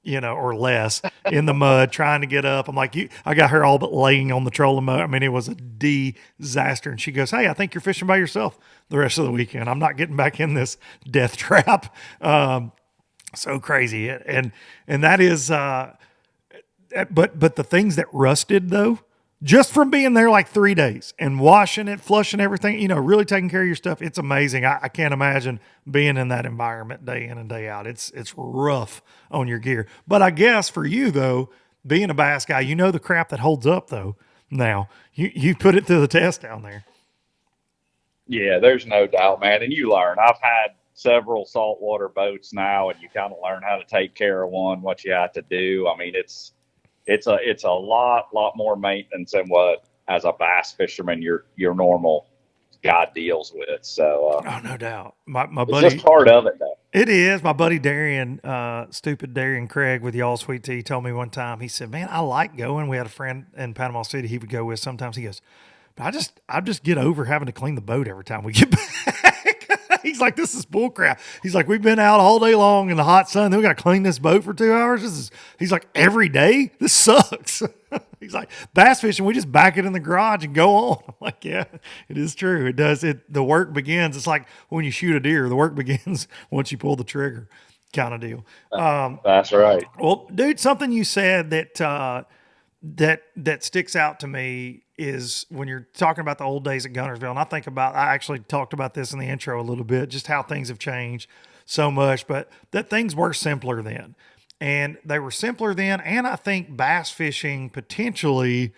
you know, or less in the mud trying to get up. I'm like, I got her all but laying on the trolling motor. I mean, it was a disaster. And she goes, "Hey, I think you're fishing by yourself the rest of the weekend. I'm not getting back in this death trap." So crazy. And that is, but the things that rusted though, just from being there like 3 days and washing it, flushing everything, you know, really taking care of your stuff. It's amazing. I can't imagine being in that environment day in and day out. It's rough on your gear. But I guess for you though, being a bass guy, you know the crap that holds up though. Now you put it through the test down there. Yeah, there's no doubt, man. And you learn. I've had several saltwater boats now, and you kind of learn how to take care of one, what you have to do. I mean, it's a lot more maintenance than what, as a bass fisherman, your normal guy deals with. So, oh, no doubt. My buddy, it's just part of it, though. It is. My buddy Darian, stupid Darian Craig with Y'all Sweet Tea, told me one time, he said, "Man, I like going." We had a friend in Panama City he would go with sometimes. He goes, "But I just get over having to clean the boat every time we get back." He's like, "This is bullcrap." He's like, "We've been out all day long in the hot sun. Then we got to clean this boat for 2 hours. He's like, "Every day? This sucks." He's like, "Bass fishing, we just back it in the garage and go on." I'm like, "Yeah, it is true. It does. The work begins. It's like when you shoot a deer, the work begins once you pull the trigger, kind of deal." That's right. Well, dude, something you said that sticks out to me is when you're talking about the old days at Guntersville, and I actually talked about this in the intro a little bit, just how things have changed so much, but that things were simpler then. And they were simpler then, and I think bass fishing potentially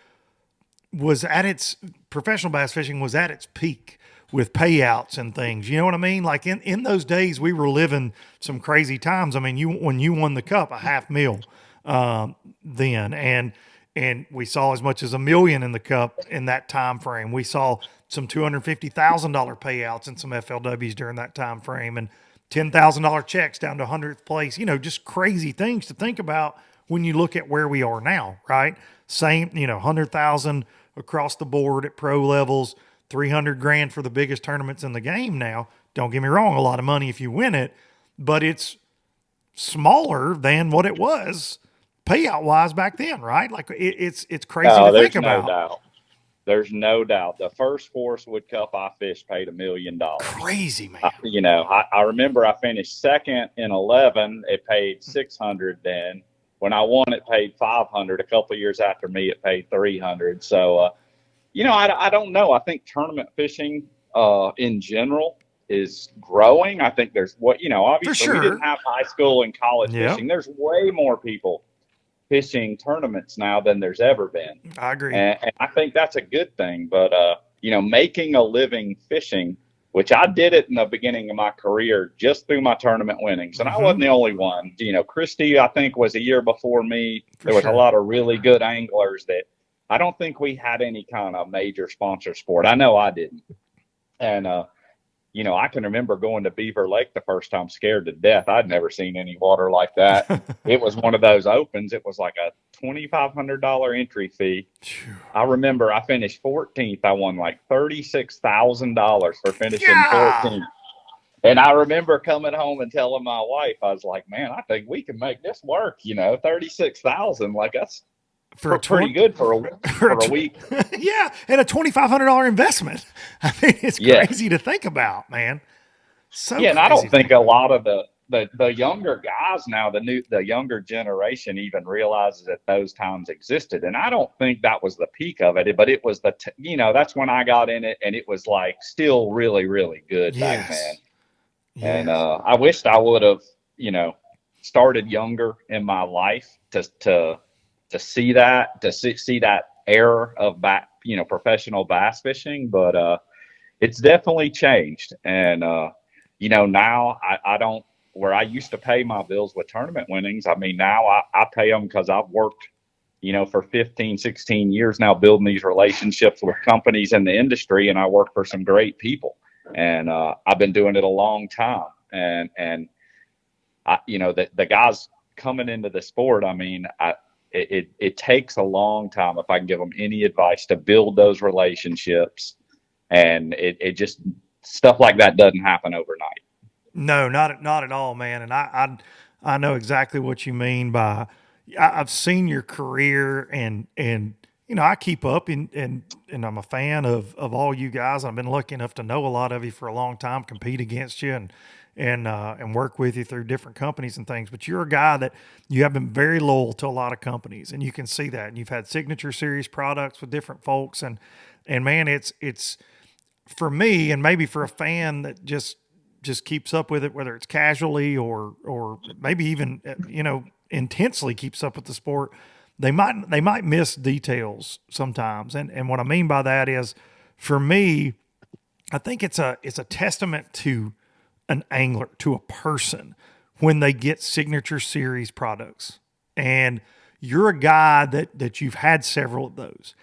professional bass fishing was at its peak with payouts and things. You know what I mean? Like in those days, we were living some crazy times. I mean, when you won the cup, $500,000 then, and we saw as much as $1 million in the cup in that time frame. We saw some $250,000 payouts and some FLWs during that time frame, and $10,000 checks down to 100th place. You know, just crazy things to think about when you look at where we are now, right? Same, you know, 100,000 across the board at pro levels, 300 grand for the biggest tournaments in the game now. Don't get me wrong, a lot of money if you win it, but it's smaller than what it was payout wise back then, right? Like it's crazy to think about. No doubt. There's no doubt. The first Forestwood Cup I fished paid $1 million. Crazy, man. I remember I finished second in 11. It paid 600 then. When I won, it paid 500. A couple of years after me, it paid 300. So, I don't know. I think tournament fishing in general is growing. I think there's obviously we didn't have high school and college fishing. There's way more people fishing tournaments now than there's ever been. I agree. And I think that's a good thing. But, making a living fishing, which I did it in the beginning of my career just through my tournament winnings. And I wasn't the only one. Christy, I think, was a year before me. There was a lot of really good anglers that I don't think we had any kind of major sponsor sport. I know I didn't. And, I can remember going to Beaver Lake the first time scared to death. I'd never seen any water like that. It was one of those opens. It was like a $2,500 entry fee. I remember I finished 14th. I won like $36,000 for finishing 14th. And I remember coming home and telling my wife, I was like, man, I think we can make this work. 36,000, like that's pretty good for a week. Yeah, and a $2,500 investment. I mean, it's crazy to think about, man. And I don't think a lot of the younger guys now, the younger generation, even realizes that those times existed. And I don't think that was the peak of it, but it was that's when I got in it, and it was like still really, really good back then. Yes. And I wished I would have, started younger in my life to see that era of professional bass fishing, but it's definitely changed. And now I don't, where I used to pay my bills with tournament winnings. I mean, now I pay them because I've worked for 15, 16 years now building these relationships with companies in the industry, and I work for some great people, and I've been doing it a long time. And I, the guys coming into the sport, I mean, it takes a long time, if I can give them any advice, to build those relationships. And it just, stuff like that doesn't happen overnight. No, not at all, man. And I know exactly what you mean by, I've seen your career, and I keep up, and I'm a fan of all you guys. I've been lucky enough to know a lot of you for a long time, compete against you, and work with you through different companies and things. But you're a guy that you have been very loyal to a lot of companies, and you can see that. And you've had signature series products with different folks, and man, it's for me, and maybe for a fan that just keeps up with it, whether it's casually or maybe even intensely keeps up with the sport, they might miss details sometimes. And what I mean by that is, for me, I think it's a testament to an angler, to a person, when they get signature series products. And you're a guy that you've had several of those,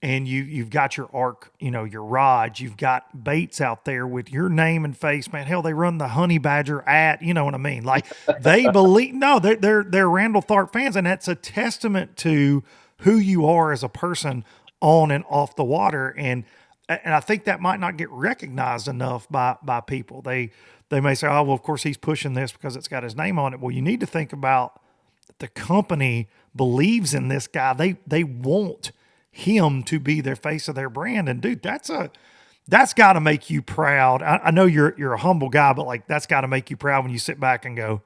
and you've got your arc, your rods, you've got baits out there with your name and face, man. Hell, they run the honey badger you know what I mean? Like, they believe, no, they're Randall Tharp fans. And that's a testament to who you are as a person on and off the water. And I think that might not get recognized enough by people. They may say, oh, well, of course he's pushing this because it's got his name on it. Well, you need to think about the company believes in this guy. They want him to be their face of their brand. And dude, that's got to make you proud. I know you're a humble guy, but like, that's got to make you proud when you sit back and go,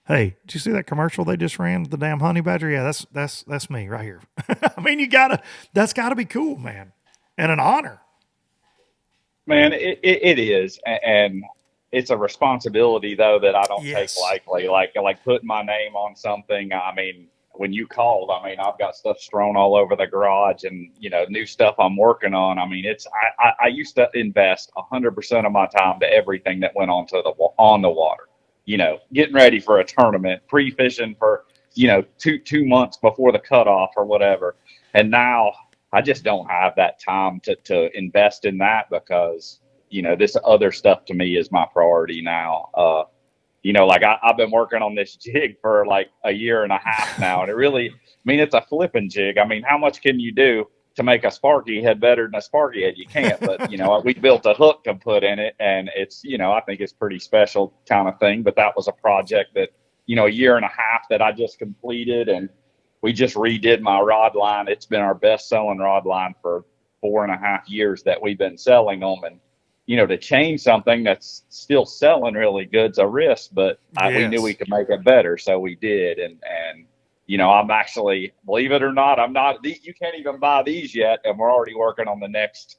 hey, did you see that commercial they just ran with the damn honey badger? Yeah, that's me right here. I mean, that's gotta be cool, man. And an honor. Man, it is. And it's a responsibility though that I don't take lightly. Like putting my name on something. I mean, when you called, I mean, I've got stuff strewn all over the garage, and new stuff I'm working on. I mean, I used to invest 100% of my time to everything that went on the water. Getting ready for a tournament, pre-fishing for 2 months before the cutoff or whatever. And now I just don't have that time to invest in that, because this other stuff to me is my priority now. Like I've been working on this jig for like a year and a half now. And it really, I mean, it's a flipping jig. I mean, how much can you do to make a Sparky head better than a Sparky head? You can't, but we built a hook to put in it, and it's, I think it's pretty special kind of thing. But that was a project that, a year and a half that I just completed, and we just redid my rod line. It's been our best selling rod line for 4.5 years that we've been selling them. And, to change something that's still selling really good's a risk, but we knew we could make it better. So we did. And I'm actually, believe it or not, you can't even buy these yet. And we're already working on the next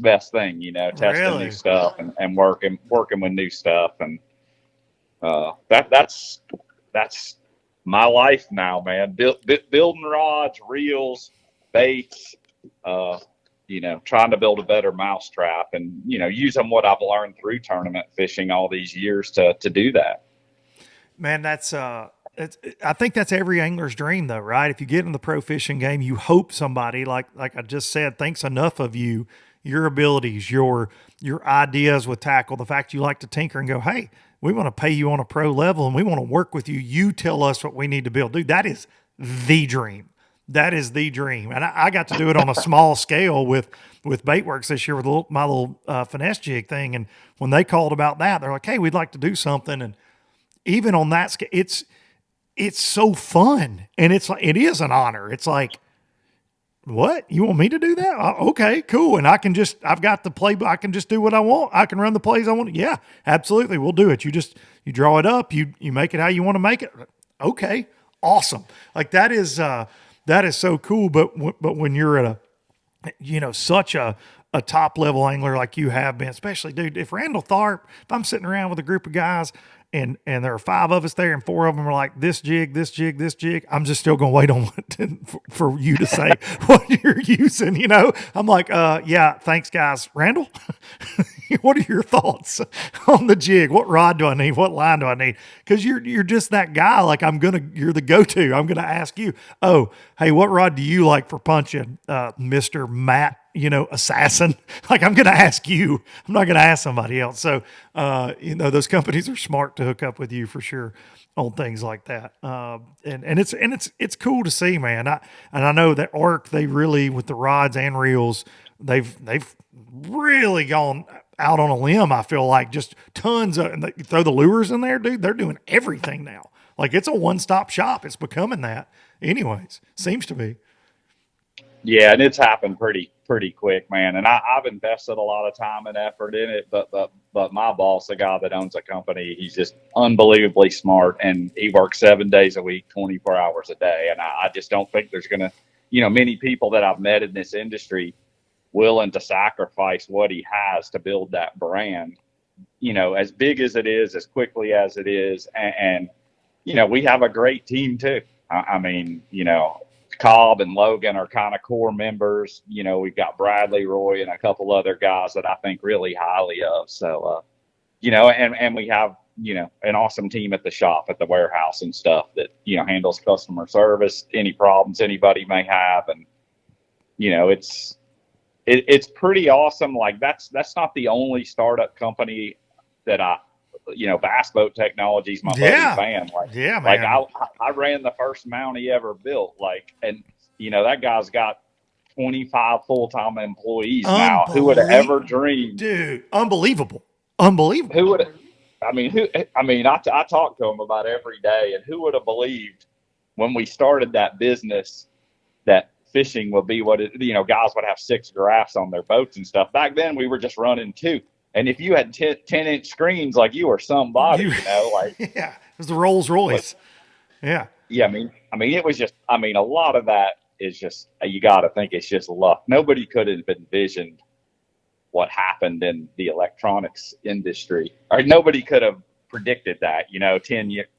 best thing, testing new stuff and working with new stuff. And that's my life now, man. Building rods, reels, baits, trying to build a better mousetrap, and using what I've learned through tournament fishing all these years to do that. Man, that's I think that's every angler's dream, though, right? If you get in the pro fishing game, you hope somebody like I just said thinks enough of you, your abilities, your ideas with tackle, the fact you like to tinker and go, hey, we want to pay you on a pro level and we want to work with you. You tell us what we need to build. Dude, that is the dream. That is the dream. And I got to do it on a small scale with Baitworks this year with my little finesse jig thing. And when they called about that, they're like, hey, we'd like to do something. And even on that scale, it's so fun. And it is an honor. It's like, what? You want me to do that? Okay, cool. And I've got the playbook. I can just do what I want. I can run the plays I want. Yeah, absolutely. We'll do it. You draw it up. You make it how you want to make it. Okay, awesome. Like that is so cool. But when you're at such a top level angler like you have been, especially, dude, if Randall Tharp, if I'm sitting around with a group of guys and there are 5 of us there and 4 of them are like this jig, I'm just still going to wait on for you to say what you're using. I'm like, yeah, thanks guys. Randall, what are your thoughts on the jig? What rod do I need? What line do I need? Cause you're just that guy. Like you're the go-to. I'm going to ask you, oh, hey, what rod do you like for punching? Mr. Matt, assassin. Like I'm going to ask you, I'm not going to ask somebody else. So, those companies are smart to hook up with you for sure on things like that. And it's cool to see, man. I know that ARC, they really, with the rods and reels, they've really gone out on a limb. I feel like just tons of, and they throw the lures in there, dude. They're doing everything now. Like it's a one-stop shop. It's becoming that anyways, seems to be. Yeah. And it's happened pretty quick, man. And I've invested a lot of time and effort in it, but my boss, the guy that owns the company, he's just unbelievably smart, and he works 7 days a week, 24 hours a day. And I just don't think there's going to, many people that I've met in this industry willing to sacrifice what he has to build that brand, as big as it is, as quickly as it is. And we have a great team too. I mean, Cobb and Logan are kind of core members. We've got Bradley, Roy, and a couple other guys that I think really highly of. So, and we have, an awesome team at the shop, at the warehouse and stuff that, handles customer service, any problems anybody may have. And, it's pretty awesome. Like that's not the only startup company that Bass Boat Technologies, my buddy fan. Man. Like I ran the first mount he ever built. Like, and that guy's got 25 full-time employees now. Who would have ever dreamed? Dude, unbelievable. Who would? I talk to him about every day, and who would have believed when we started that business that fishing would be what it, guys would have 6 giraffes on their boats and stuff. Back then we were just running 2. And if you had 10-inch screens, like you were somebody, like yeah, it was the Rolls Royce. Yeah. Yeah. I mean, it was just, a lot of that is just, you got to think it's just luck. Nobody could have envisioned what happened in the electronics industry, or nobody could have predicted that,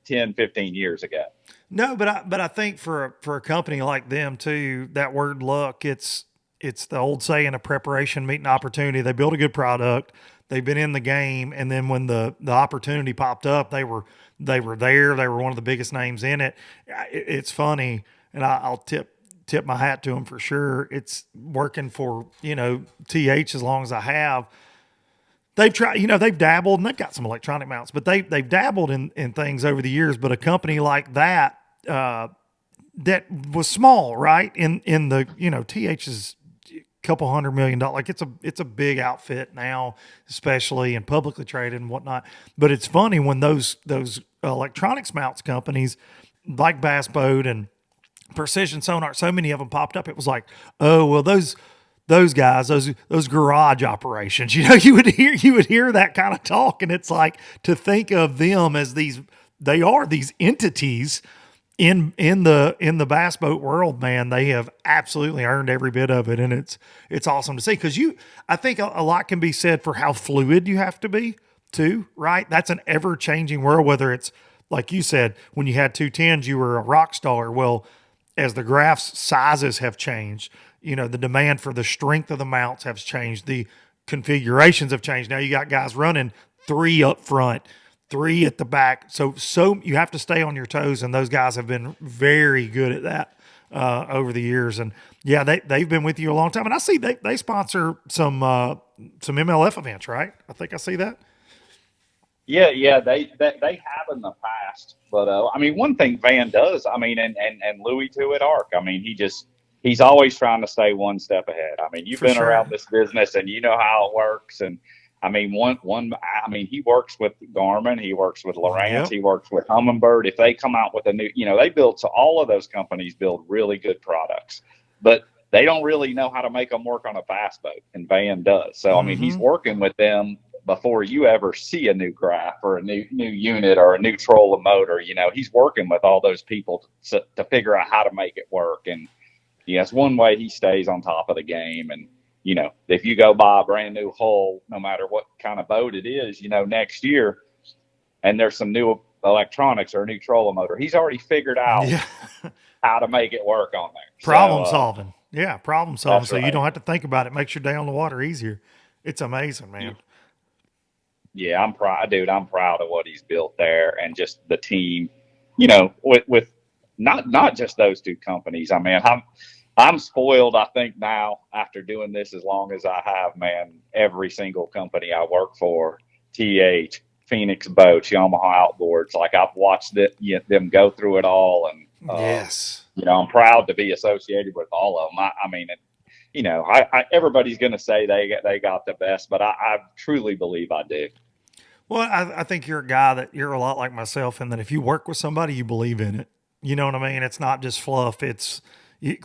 10, 15 years ago. No, but I think for a company like them too, that word luck, it's the old saying of preparation meeting opportunity. They built a good product. They've been in the game, and then when the opportunity popped up, they were there. They were one of the biggest names in it. It's funny, and I'll tip my hat to them for sure. It's working for TH as long as I have. They've tried, they've dabbled, and they've got some electronic mounts, but they've dabbled in things over the years. But a company like that that was small, right? In the TH's couple $100 million. Like it's a big outfit now, especially and publicly traded and whatnot. But it's funny when those electronics mounts companies like Bass Boat and Precision Sonar, so many of them popped up. It was like, oh well, those guys, those garage operations. You would hear that kind of talk, and it's like to think of them as these entities in the bass boat world, man. They have absolutely earned every bit of it, and it's awesome to see, because I think a lot can be said for how fluid you have to be too, right? That's an ever changing world, whether it's like you said, when you had 210s, you were a rock star. Well, as the graphs sizes have changed, the demand for the strength of the mounts has changed. The configurations have changed. Now you got guys running 3 up front, 3 at the back. So you have to stay on your toes, and those guys have been very good at that over the years. And yeah, they've been with you a long time. And I see they sponsor some MLF events, right? I think I see that. Yeah, they have in the past, but I mean, one thing Van does, I mean, and Louis too at Arc, I mean, he's always trying to stay one step ahead. I mean, you've been around this business and you know how it works, and I mean, I mean, he works with Garmin, he works with Lowrance, he works with Humminbird. If they come out with a new, they build, so all of those companies build really good products, but they don't really know how to make them work on a bass boat, and Van does. So I mean, he's working with them before you ever see a new graph or a new unit or a new trolling motor. He's working with all those people to figure out how to make it work. And it's one way he stays on top of the game. And if you go buy a brand new hull, no matter what kind of boat it is, next year, and there's some new electronics or a new trolling motor, he's already figured out how to make it work on there. Problem solving. Yeah, problem solving. So right. You don't have to think about it. Makes your day on the water easier. It's amazing, man. Yeah, I'm proud, dude. I'm proud of what he's built there, and just the team. With not just those 2 companies. I mean, I'm spoiled. I think now, after doing this as long as I have, man, every single company I work for, TH, Phoenix Boats, Yamaha Outboards, like I've watched them go through it all, and yes, I'm proud to be associated with all of them. I mean, everybody's going to say they got the best, but I truly believe I do. Well, I think you're a guy that you're a lot like myself in that if you work with somebody, you believe in it. You know what I mean? It's not just fluff. It's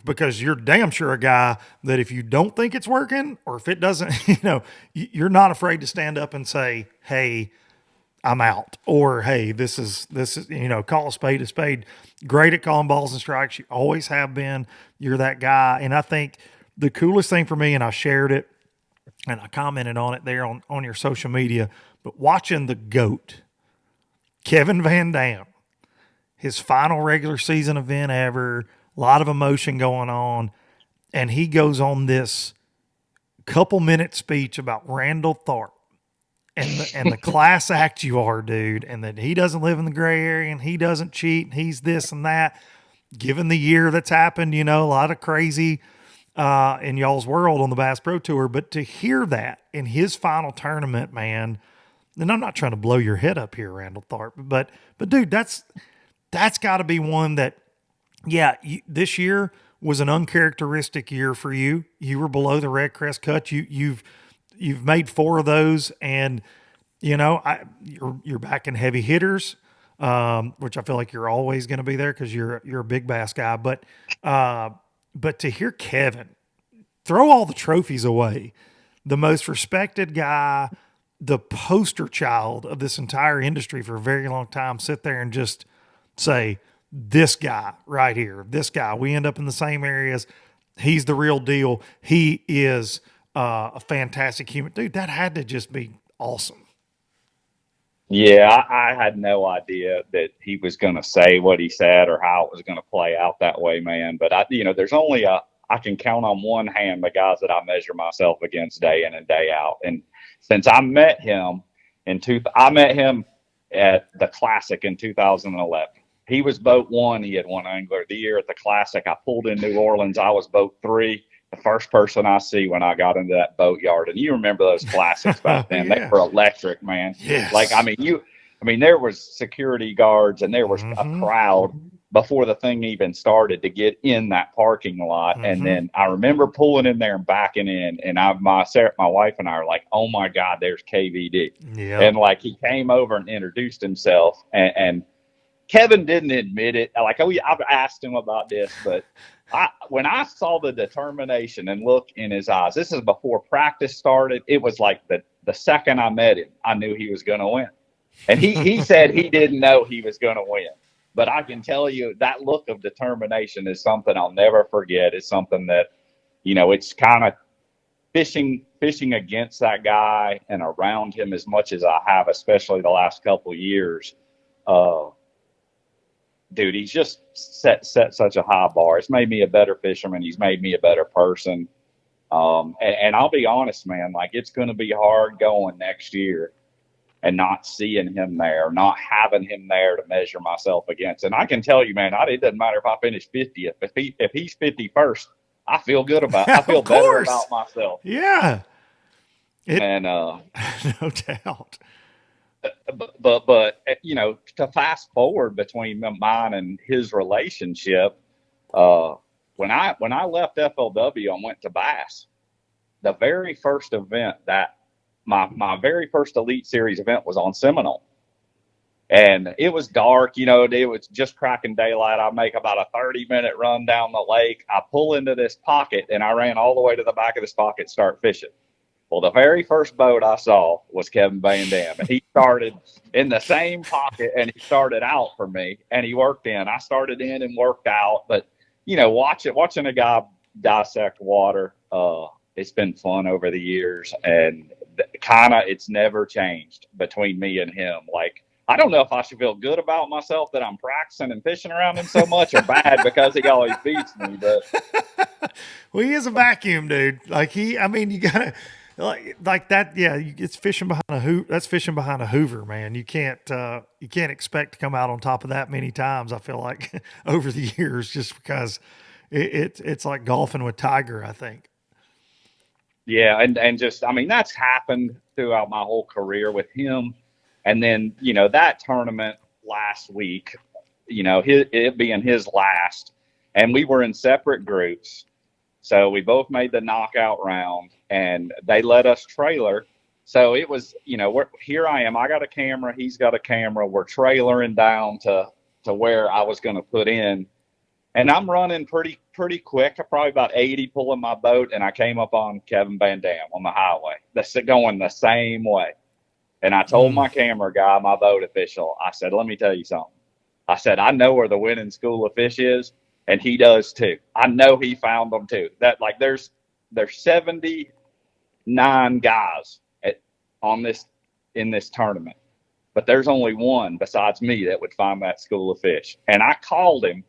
because you're damn sure a guy that if you don't think it's working or if it doesn't, you're not afraid to stand up and say, hey, I'm out, or, hey, this is, call a spade a spade. Great at calling balls and strikes. You always have been. You're that guy. And I think the coolest thing for me, and I shared it and I commented on it there on your social media, but watching the GOAT, Kevin Van Dam, his final regular season event ever, a lot of emotion going on, and he goes on this couple-minute speech about Randall Tharp and the class act you are, dude, and that he doesn't live in the gray area and he doesn't cheat and he's this and that. Given the year that's happened, a lot of crazy in y'all's world on the Bass Pro Tour, but to hear that in his final tournament, man. And I'm not trying to blow your head up here, Randall Tharp, but dude, that's got to be one that, this year was an uncharacteristic year for you. You were below the red crest cut. You've made 4 of those, and you're back in heavy hitters, which I feel like you're always going to be there because you're a big bass guy. But to hear Kevin throw all the trophies away, the most respected guy, the poster child of this entire industry for a very long time, sit there and just say, this guy right here, this guy, we end up in the same areas. He's the real deal. He is a fantastic human. Dude, that had to just be awesome. Yeah, I had no idea that he was going to say what he said or how it was going to play out that way, man. But there's only I can count on one hand the guys that I measure myself against day in and day out. And since I met him I met him at the Classic in 2011. He was boat 1. He had won Angler of the Year at the Classic. I pulled in New Orleans. I was boat 3. The first person I see when I got into that boat yard. And you remember those Classics back then. They were electric, man. Yes. Like, there was security guards and there was a crowd before the thing even started to get in that parking lot. Mm-hmm. And then I remember pulling in there and backing in, and my wife and I are like, oh my God, there's KVD. Yeah. And like, he came over and introduced himself, and Kevin didn't admit it. Like, I've asked him about this, but when I saw the determination and look in his eyes, this is before practice started. It was like the second I met him, I knew he was going to win. And he said he didn't know he was going to win. But I can tell you that look of determination is something I'll never forget. It's something that, it's kind of fishing against that guy and around him as much as I have, especially the last couple of years. dude, he's just set such a high bar. It's made me a better fisherman. He's made me a better person. And I'll be honest, man, like it's going to be hard going next year and not seeing him there, not having him there to measure myself against. And I can tell you, man, it doesn't matter if I finish 50th. If he's 51st, I feel good I feel better about myself. Yeah. No doubt. But you know, to fast forward between mine and his relationship, when I left FLW and went to Bass, the very first event that my very first Elite Series event was on Seminole. And it was dark, you know, it was just cracking daylight. I make about a 30-minute run down the lake. I pull into this pocket and I ran all the way to the back of this pocket, start fishing. Well, the very first boat I saw was Kevin Van Dam. And he started in the same pocket and he started out for me and he worked in. I started in and worked out. But, you know, watching a guy dissect water, it's been fun over the years. And it's never changed between me and him. Like, I don't know if I should feel good about myself that I'm practicing and fishing around him so much, or bad because he always beats me. But well, he is a vacuum, dude. Like you gotta like that. Yeah, it's fishing behind a That's fishing behind a Hoover, man. You can't expect to come out on top of that many times. I feel like over the years, just because it's like golfing with Tiger, I think. Yeah, and just, I mean, that's happened throughout my whole career with him. And then, you know, that tournament last week, you know, it being his last, and we were in separate groups. So we both made the knockout round, and they let us trailer. So it was, you know, here I am. I got a camera. He's got a camera. We're trailering down to where I was going to put in. And I'm running pretty quick, probably about 80, pulling my boat, and I came up on Kevin Van Dam on the highway. That's going the same way. And I told my camera guy, my boat official, I said, let me tell you something. I said, I know where the winning school of fish is, and he does too. I know he found them too. That, like, there's 79 guys in this tournament, but there's only one besides me that would find that school of fish. And I called him.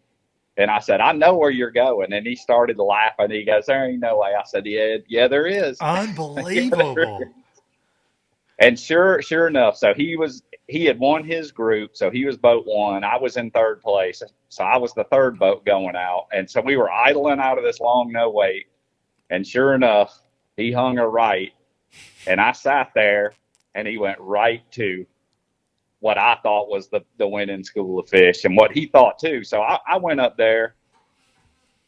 And I said, I know where you're going. And he started laughing. He goes, there ain't no way. I said, yeah, there is. Unbelievable. Yeah, there is. And sure enough, so he had won his group. So he was boat one. I was in third place. So I was the third boat going out. And so we were idling out of this long no wait. And sure enough, he hung a right. And I sat there and he went right to what I thought was the winning school of fish, and what he thought too. So I went up there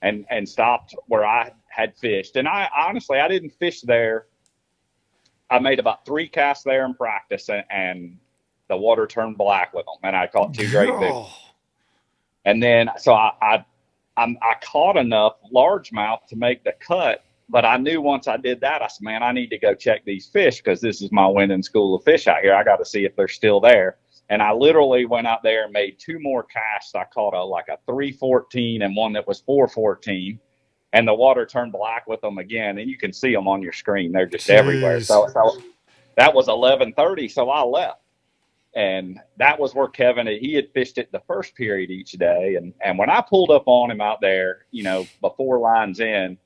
and stopped where I had fished. And I honestly didn't fish there. I made about 3 casts there in practice, and the water turned black with them, and I caught 2 great fish. And then so I caught enough largemouth to make the cut. But I knew once I did that, I said, man, I need to go check these fish because this is my winning school of fish out here. I got to see if they're still there. And I literally went out there and made 2 more casts. I caught a 314 and one that was 414. And the water turned black with them again. And you can see them on your screen. They're just everywhere. So that was 11:30. So I left. And that was where Kevin, he had fished it the first period each day. And when I pulled up on him out there, you know, before lines in,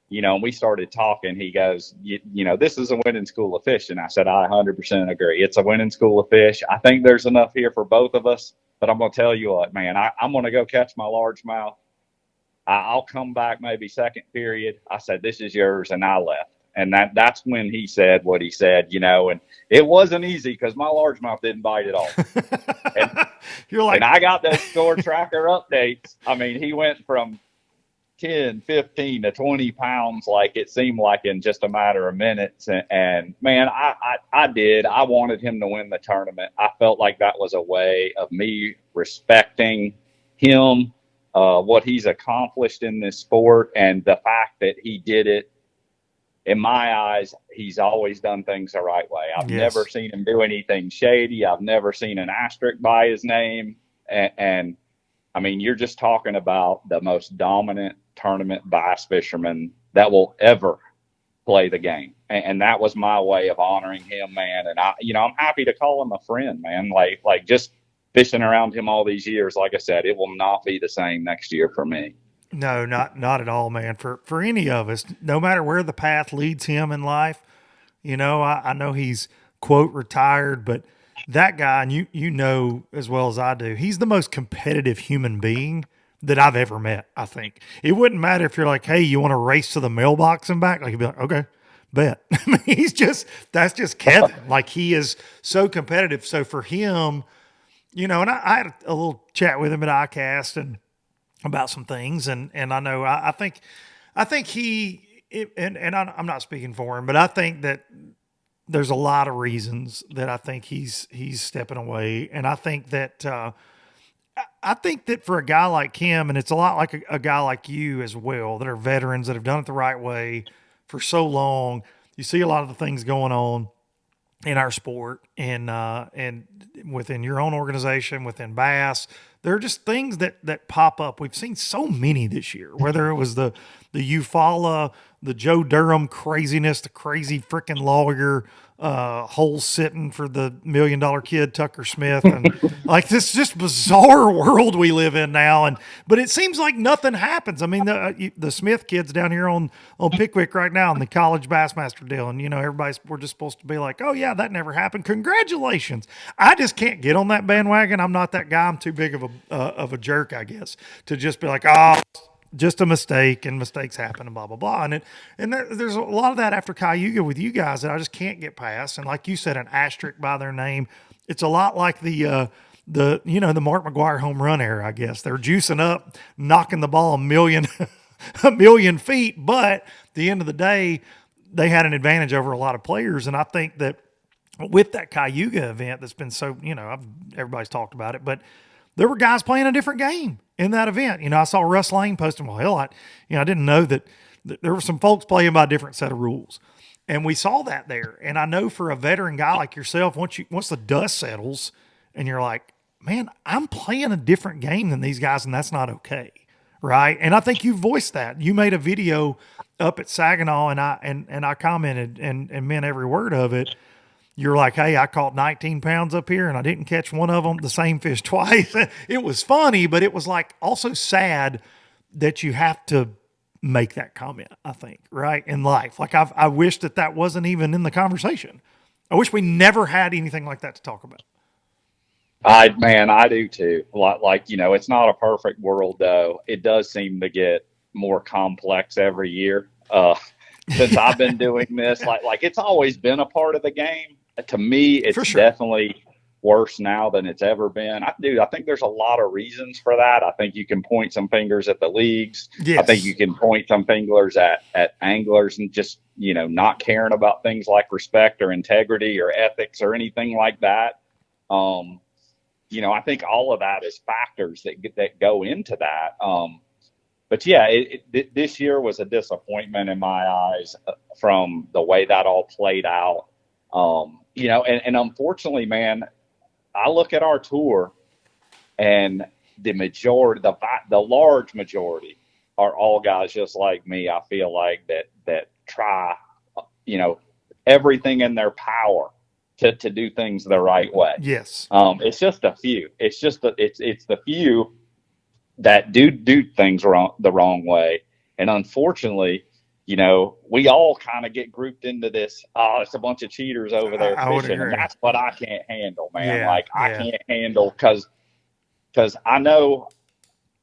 you know, and we started talking, he goes, you know, this is a winning school of fish. And I said, I 100% agree. It's a winning school of fish. I think there's enough here for both of us. But I'm going to tell you what, man, I'm going to go catch my largemouth. I'll come back maybe second period. I said, this is yours. And I left. And that's when he said what he said, you know, and it wasn't easy because my largemouth didn't bite at all. And I got those score tracker updates. I mean, he went from 10, 15 to 20 pounds, like it seemed like in just a matter of minutes. And man, I wanted him to win the tournament. I felt like that was a way of me respecting him, what he's accomplished in this sport, and the fact that he did it. In my eyes, he's always done things the right way. I've never seen him do anything shady. I've never seen an asterisk by his name. And I mean, you're just talking about the most dominant tournament bass fisherman that will ever play the game. And that was my way of honoring him, man. And I'm happy to call him a friend, man. Like just fishing around him all these years, like I said, it will not be the same next year for me. No, not at all, man. For any of us, no matter where the path leads him in life, I know he's quote retired, but that guy, and you know as well as I do, he's the most competitive human being that I've ever met. I think it wouldn't matter if you're like, hey, you want to race to the mailbox and back? Like he'd be like, okay, bet. I mean, that's just Kevin. Like he is so competitive. So for him, and I had a little chat with him at ICAST and about some things, and I know I think I'm not speaking for him, but I think that there's a lot of reasons that I think he's stepping away, and I think that for a guy like him, and it's a lot like a guy like you as well, that are veterans that have done it the right way for so long. You see a lot of the things going on in our sport and within your own organization, within Bass. There are just things that pop up. We've seen so many this year, whether it was the Eufaula, the Joe Durham craziness, the crazy freaking lawyer, hole sitting for the $1 million kid, Tucker Smith. And like this just bizarre world we live in now. But it seems like nothing happens. I mean, the Smith kids down here on Pickwick right now in the college Bassmaster deal. And, we're just supposed to be like, oh yeah, that never happened. Congratulations. I just can't get on that bandwagon. I'm not that guy. I'm too big of a jerk, I guess, to just be like, oh, just a mistake, and mistakes happen, and blah blah blah. And there's a lot of that after Cayuga with you guys that I just can't get past. And like you said, an asterisk by their name. It's a lot like the Mark McGwire home run era. I guess they're juicing up, knocking the ball a million feet, but at the end of the day, they had an advantage over a lot of players. And I think that with that Cayuga event that's been so, everybody's talked about it, but there were guys playing a different game in that event. I saw Russ Lane posting, well, hell, I didn't know that there were some folks playing by a different set of rules. And we saw that there. And I know for a veteran guy like yourself, once the dust settles and you're like, man, I'm playing a different game than these guys, and that's not okay. Right. And I think you voiced that. You made a video up at Saginaw, and I commented and meant every word of it. You're like, hey, I caught 19 pounds up here and I didn't catch one of them, the same fish twice. It was funny, but it was like also sad that you have to make that comment, I think, right, in life. Like I wish that wasn't even in the conversation. I wish we never had anything like that to talk about. I do too. It's not a perfect world though. It does seem to get more complex every year. Since I've been doing this, like it's always been a part of the game. To me, it's sure. Definitely worse now than it's ever been. I think there's a lot of reasons for that. I think you can point some fingers at the leagues. Yes. I think you can point some fingers at anglers and just, not caring about things like respect or integrity or ethics or anything like that. I think all of that is factors that go into that. But yeah, this year was a disappointment in my eyes from the way that all played out. And unfortunately, man, I look at our tour, and the majority, the large majority, are all guys just like me. I feel like that try, everything in their power to do things the right way. Yes. It's just a few. It's the few that do things the wrong way. And unfortunately, we all kind of get grouped into this. Oh, it's a bunch of cheaters over there fishing. And that's what I can't handle, man. Yeah, I can't handle because I know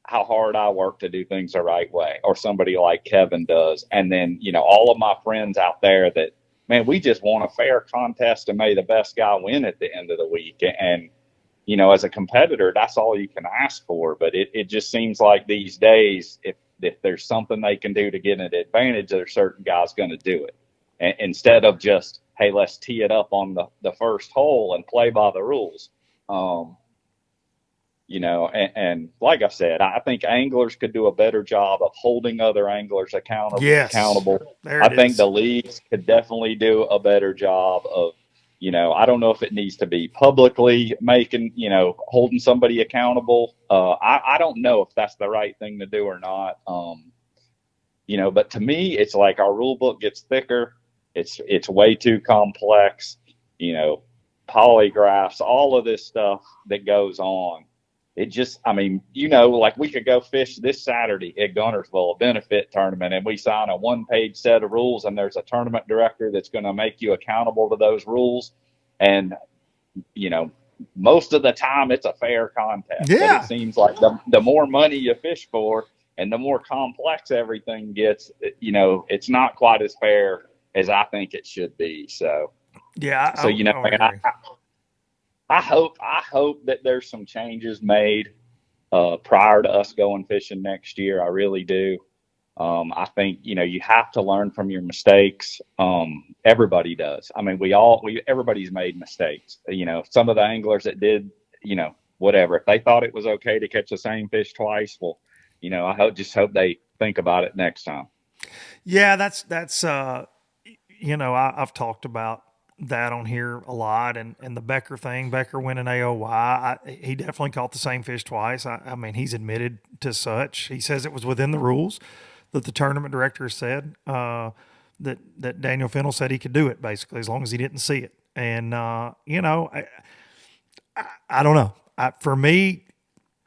how hard I work to do things the right way, or somebody like Kevin does. And then, all of my friends out there that, man, we just want a fair contest and may the best guy win at the end of the week. And, as a competitor, that's all you can ask for. But it just seems like these days, if there's something they can do to get an advantage, there's certain guys going to do it. And instead of just, hey, let's tee it up on the first hole and play by the rules. And like I said, I think anglers could do a better job of holding other anglers accountable. Yes. I think the leagues could definitely do a better job of, I don't know if it needs to be publicly holding somebody accountable. I don't know if that's the right thing to do or not. But to me, it's like our rule book gets thicker. It's way too complex. polygraphs, all of this stuff that goes on. It just, I mean, like we could go fish this Saturday at Guntersville, a benefit tournament, and we sign a 1-page set of rules, and there's a tournament director that's going to make you accountable to those rules. And, most of the time it's a fair contest. Yeah. But it seems like the more money you fish for and the more complex everything gets, it's not quite as fair as I think it should be. So, yeah. I hope that there's some changes made prior to us going fishing next year. I really do. I think you have to learn from your mistakes. Everybody does. I mean, everybody's made mistakes. Some of the anglers that did, whatever. If they thought it was okay to catch the same fish twice, well, I just hope they think about it next time. Yeah, that's I've talked about that on here a lot, and the Becker thing. Becker winning AOY, he definitely caught the same fish twice. I mean, he's admitted to such. He says it was within the rules that the tournament director said, that Daniel Fennell said he could do it, basically, as long as he didn't see it. And I don't know. For me,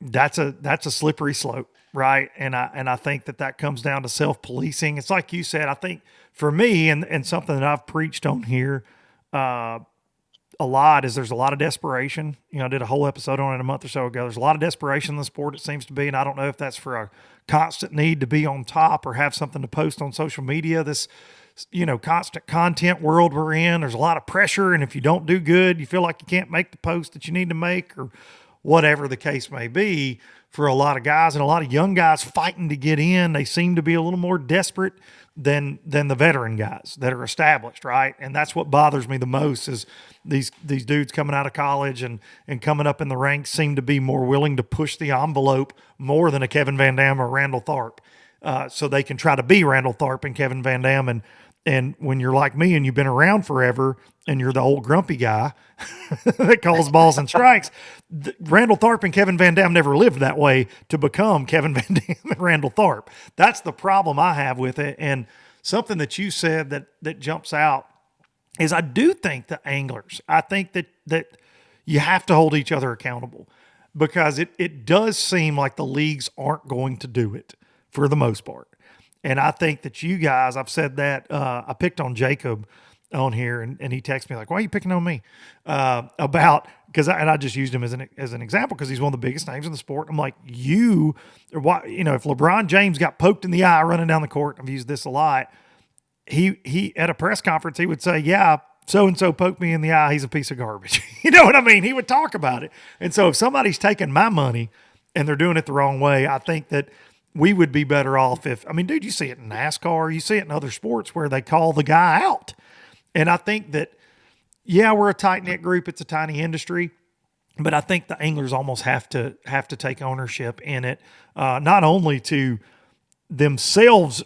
that's a slippery slope, right? And I think that comes down to self-policing. It's like you said. I think for me, and something that I've preached on here a lot, is there's a lot of desperation. I did a whole episode on it a month or so ago. There's a lot of desperation in the sport, it seems to be, and I don't know if that's for a constant need to be on top or have something to post on social media. This, constant content world we're in, there's a lot of pressure, and if you don't do good, you feel like you can't make the post that you need to make, or whatever the case may be. For a lot of guys, and a lot of young guys fighting to get in, they seem to be a little more desperate than the veteran guys that are established, right? And that's what bothers me the most, is these dudes coming out of college and coming up in the ranks seem to be more willing to push the envelope more than a Kevin Van Dam or Randall Tharp, so they can try to be Randall Tharp and Kevin Van Dam. And when you're like me and you've been around forever and you're the old grumpy guy that calls balls and strikes, Randall Tharp and Kevin Van Dam never lived that way to become Kevin Van Dam and Randall Tharp. That's the problem I have with it. And something that you said that jumps out is, I do think the anglers, I think that you have to hold each other accountable, because it does seem like the leagues aren't going to do it for the most part. And I think that you guys, I've said that, I picked on Jacob on here, and he texted me like, why are you picking on me? Because I just used him as an example, because he's one of the biggest names in the sport. I'm like, if LeBron James got poked in the eye running down the court, I've used this a lot, he at a press conference, he would say, yeah, so-and-so poked me in the eye, he's a piece of garbage. You know what I mean? He would talk about it. And so if somebody's taking my money and they're doing it the wrong way, I think that we would be better off dude, you see it in NASCAR, you see it in other sports where they call the guy out. And I think that, yeah, we're a tight-knit group. It's a tiny industry, but I think the anglers almost have to take ownership in it, not only to themselves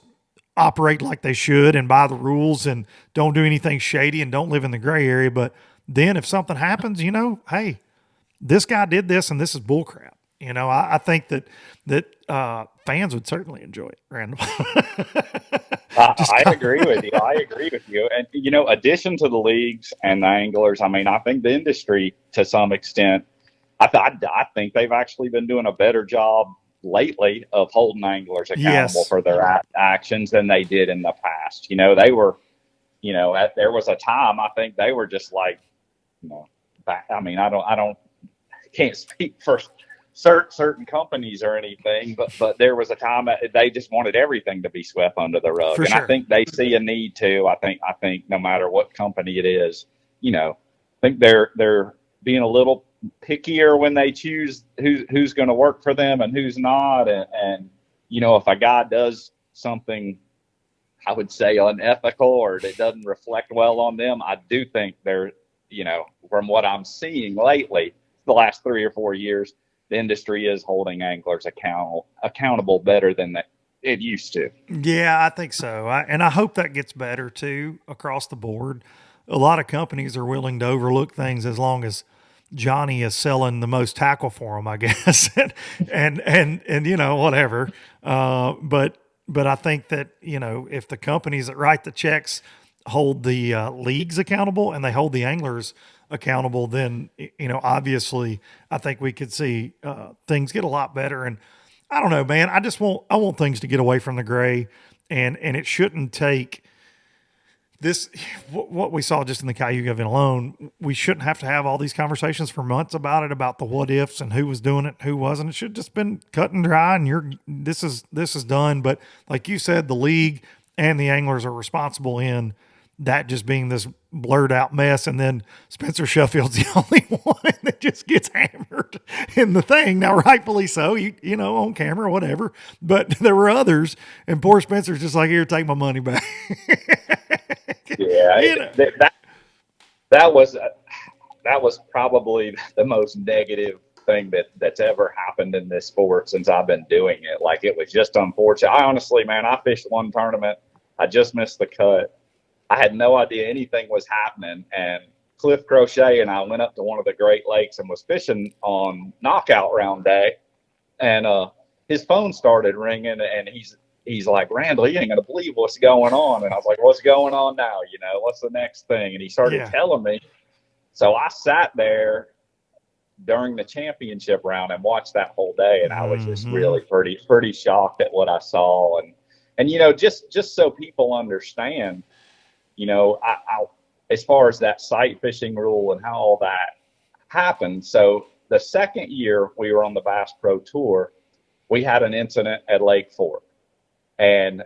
operate like they should and by the rules and don't do anything shady and don't live in the gray area, but then if something happens, hey, this guy did this and this is bullcrap. I think that fans would certainly enjoy it, Randall. I agree with you. And, addition to the leagues and the anglers, I mean, I think the industry, to some extent, I think they've actually been doing a better job lately of holding anglers accountable for their actions than they did in the past. They were, there was a time, I think they were just like, can't speak for certain companies or anything, but there was a time they just wanted everything to be swept under the rug. For and sure. I think they see a need to. I think no matter what company it is, I think they're being a little pickier when they choose who's going to work for them and who's not. And if a guy does something, I would say unethical, or that doesn't reflect well on them, I do think they're, from what I'm seeing lately, the last 3 or 4 years, the industry is holding anglers accountable better than it used to. Yeah, I think so. And I hope that gets better too across the board. A lot of companies are willing to overlook things as long as Johnny is selling the most tackle for them, I guess. and whatever. But I think that, if the companies that write the checks hold the leagues accountable and they hold the anglers accountable, then, obviously I think we could see things get a lot better. And I don't know, man, I want things to get away from the gray, and it shouldn't take this, what we saw just in the Cayuga event alone. We shouldn't have to have all these conversations for months about the what ifs and who was doing it, who wasn't. It should have just been cut and dry, and this is done. But like you said, the league and the anglers are responsible in that just being this blurred out mess. And then Spencer Sheffield's the only one that just gets hammered in the thing. Now, rightfully so, on camera, whatever. But there were others, and poor Spencer's just like, here, take my money back. Yeah, that was probably the most negative thing that's ever happened in this sport since I've been doing it. Like, it was just unfortunate. I honestly, man, I fished one tournament. I just missed the cut. I had no idea anything was happening. And Cliff Crochet and I went up to one of the Great Lakes and was fishing on knockout round day. And his phone started ringing, and he's like, Randall, you ain't going to believe what's going on. And I was like, what's going on now? What's the next thing? And he started telling me. So I sat there during the championship round and watched that whole day. And I was just really pretty shocked at what I saw. And just so people understand, I as far as that sight fishing rule and how all that happened. So the second year we were on the Bass Pro Tour, we had an incident at Lake Fork. And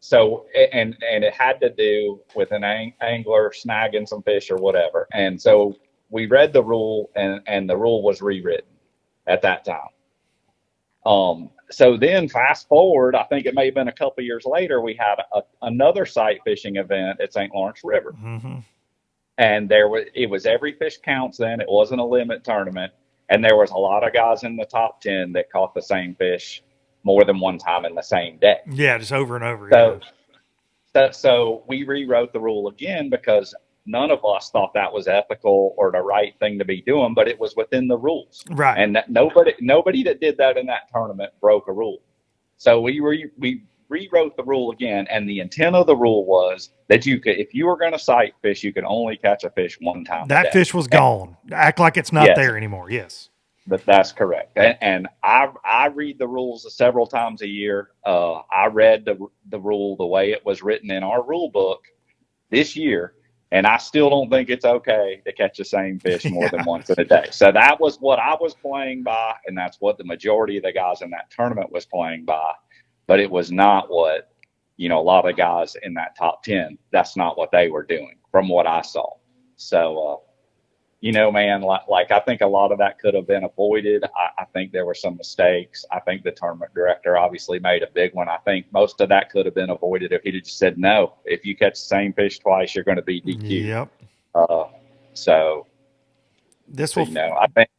so, and it had to do with an angler snagging some fish or whatever. And so we read the rule, and the rule was rewritten at that time. So then fast forward, I think it may have been a couple years later, we had another sight fishing event at St. Lawrence River. Mm-hmm. And it was every fish counts then. It wasn't a limit tournament. And there was a lot of guys in the top 10 that caught the same fish more than one time in the same day. Yeah, just over and over. So we rewrote the rule again because none of us thought that was ethical or the right thing to be doing, but it was within the rules. Right. And that nobody that did that in that tournament broke a rule. So we rewrote the rule again, and the intent of the rule was that if you were going to sight fish, you could only catch a fish one time. That fish was gone. Act like it's not there anymore. Yes. That's correct. And I read the rules several times a year. I read the rule the way it was written in our rule book this year, and I still don't think it's okay to catch the same fish more than once in a day. So that was what I was playing by, and that's what the majority of the guys in that tournament was playing by. But it was not what, a lot of guys in that top 10, that's not what they were doing from what I saw. So, man, like I think a lot of that could have been avoided. I think there were some mistakes. I think the tournament director obviously made a big one. I think most of that could have been avoided if he'd just said, no, if you catch the same fish twice, you're going to be DQ'd. Yep. So this will, I think,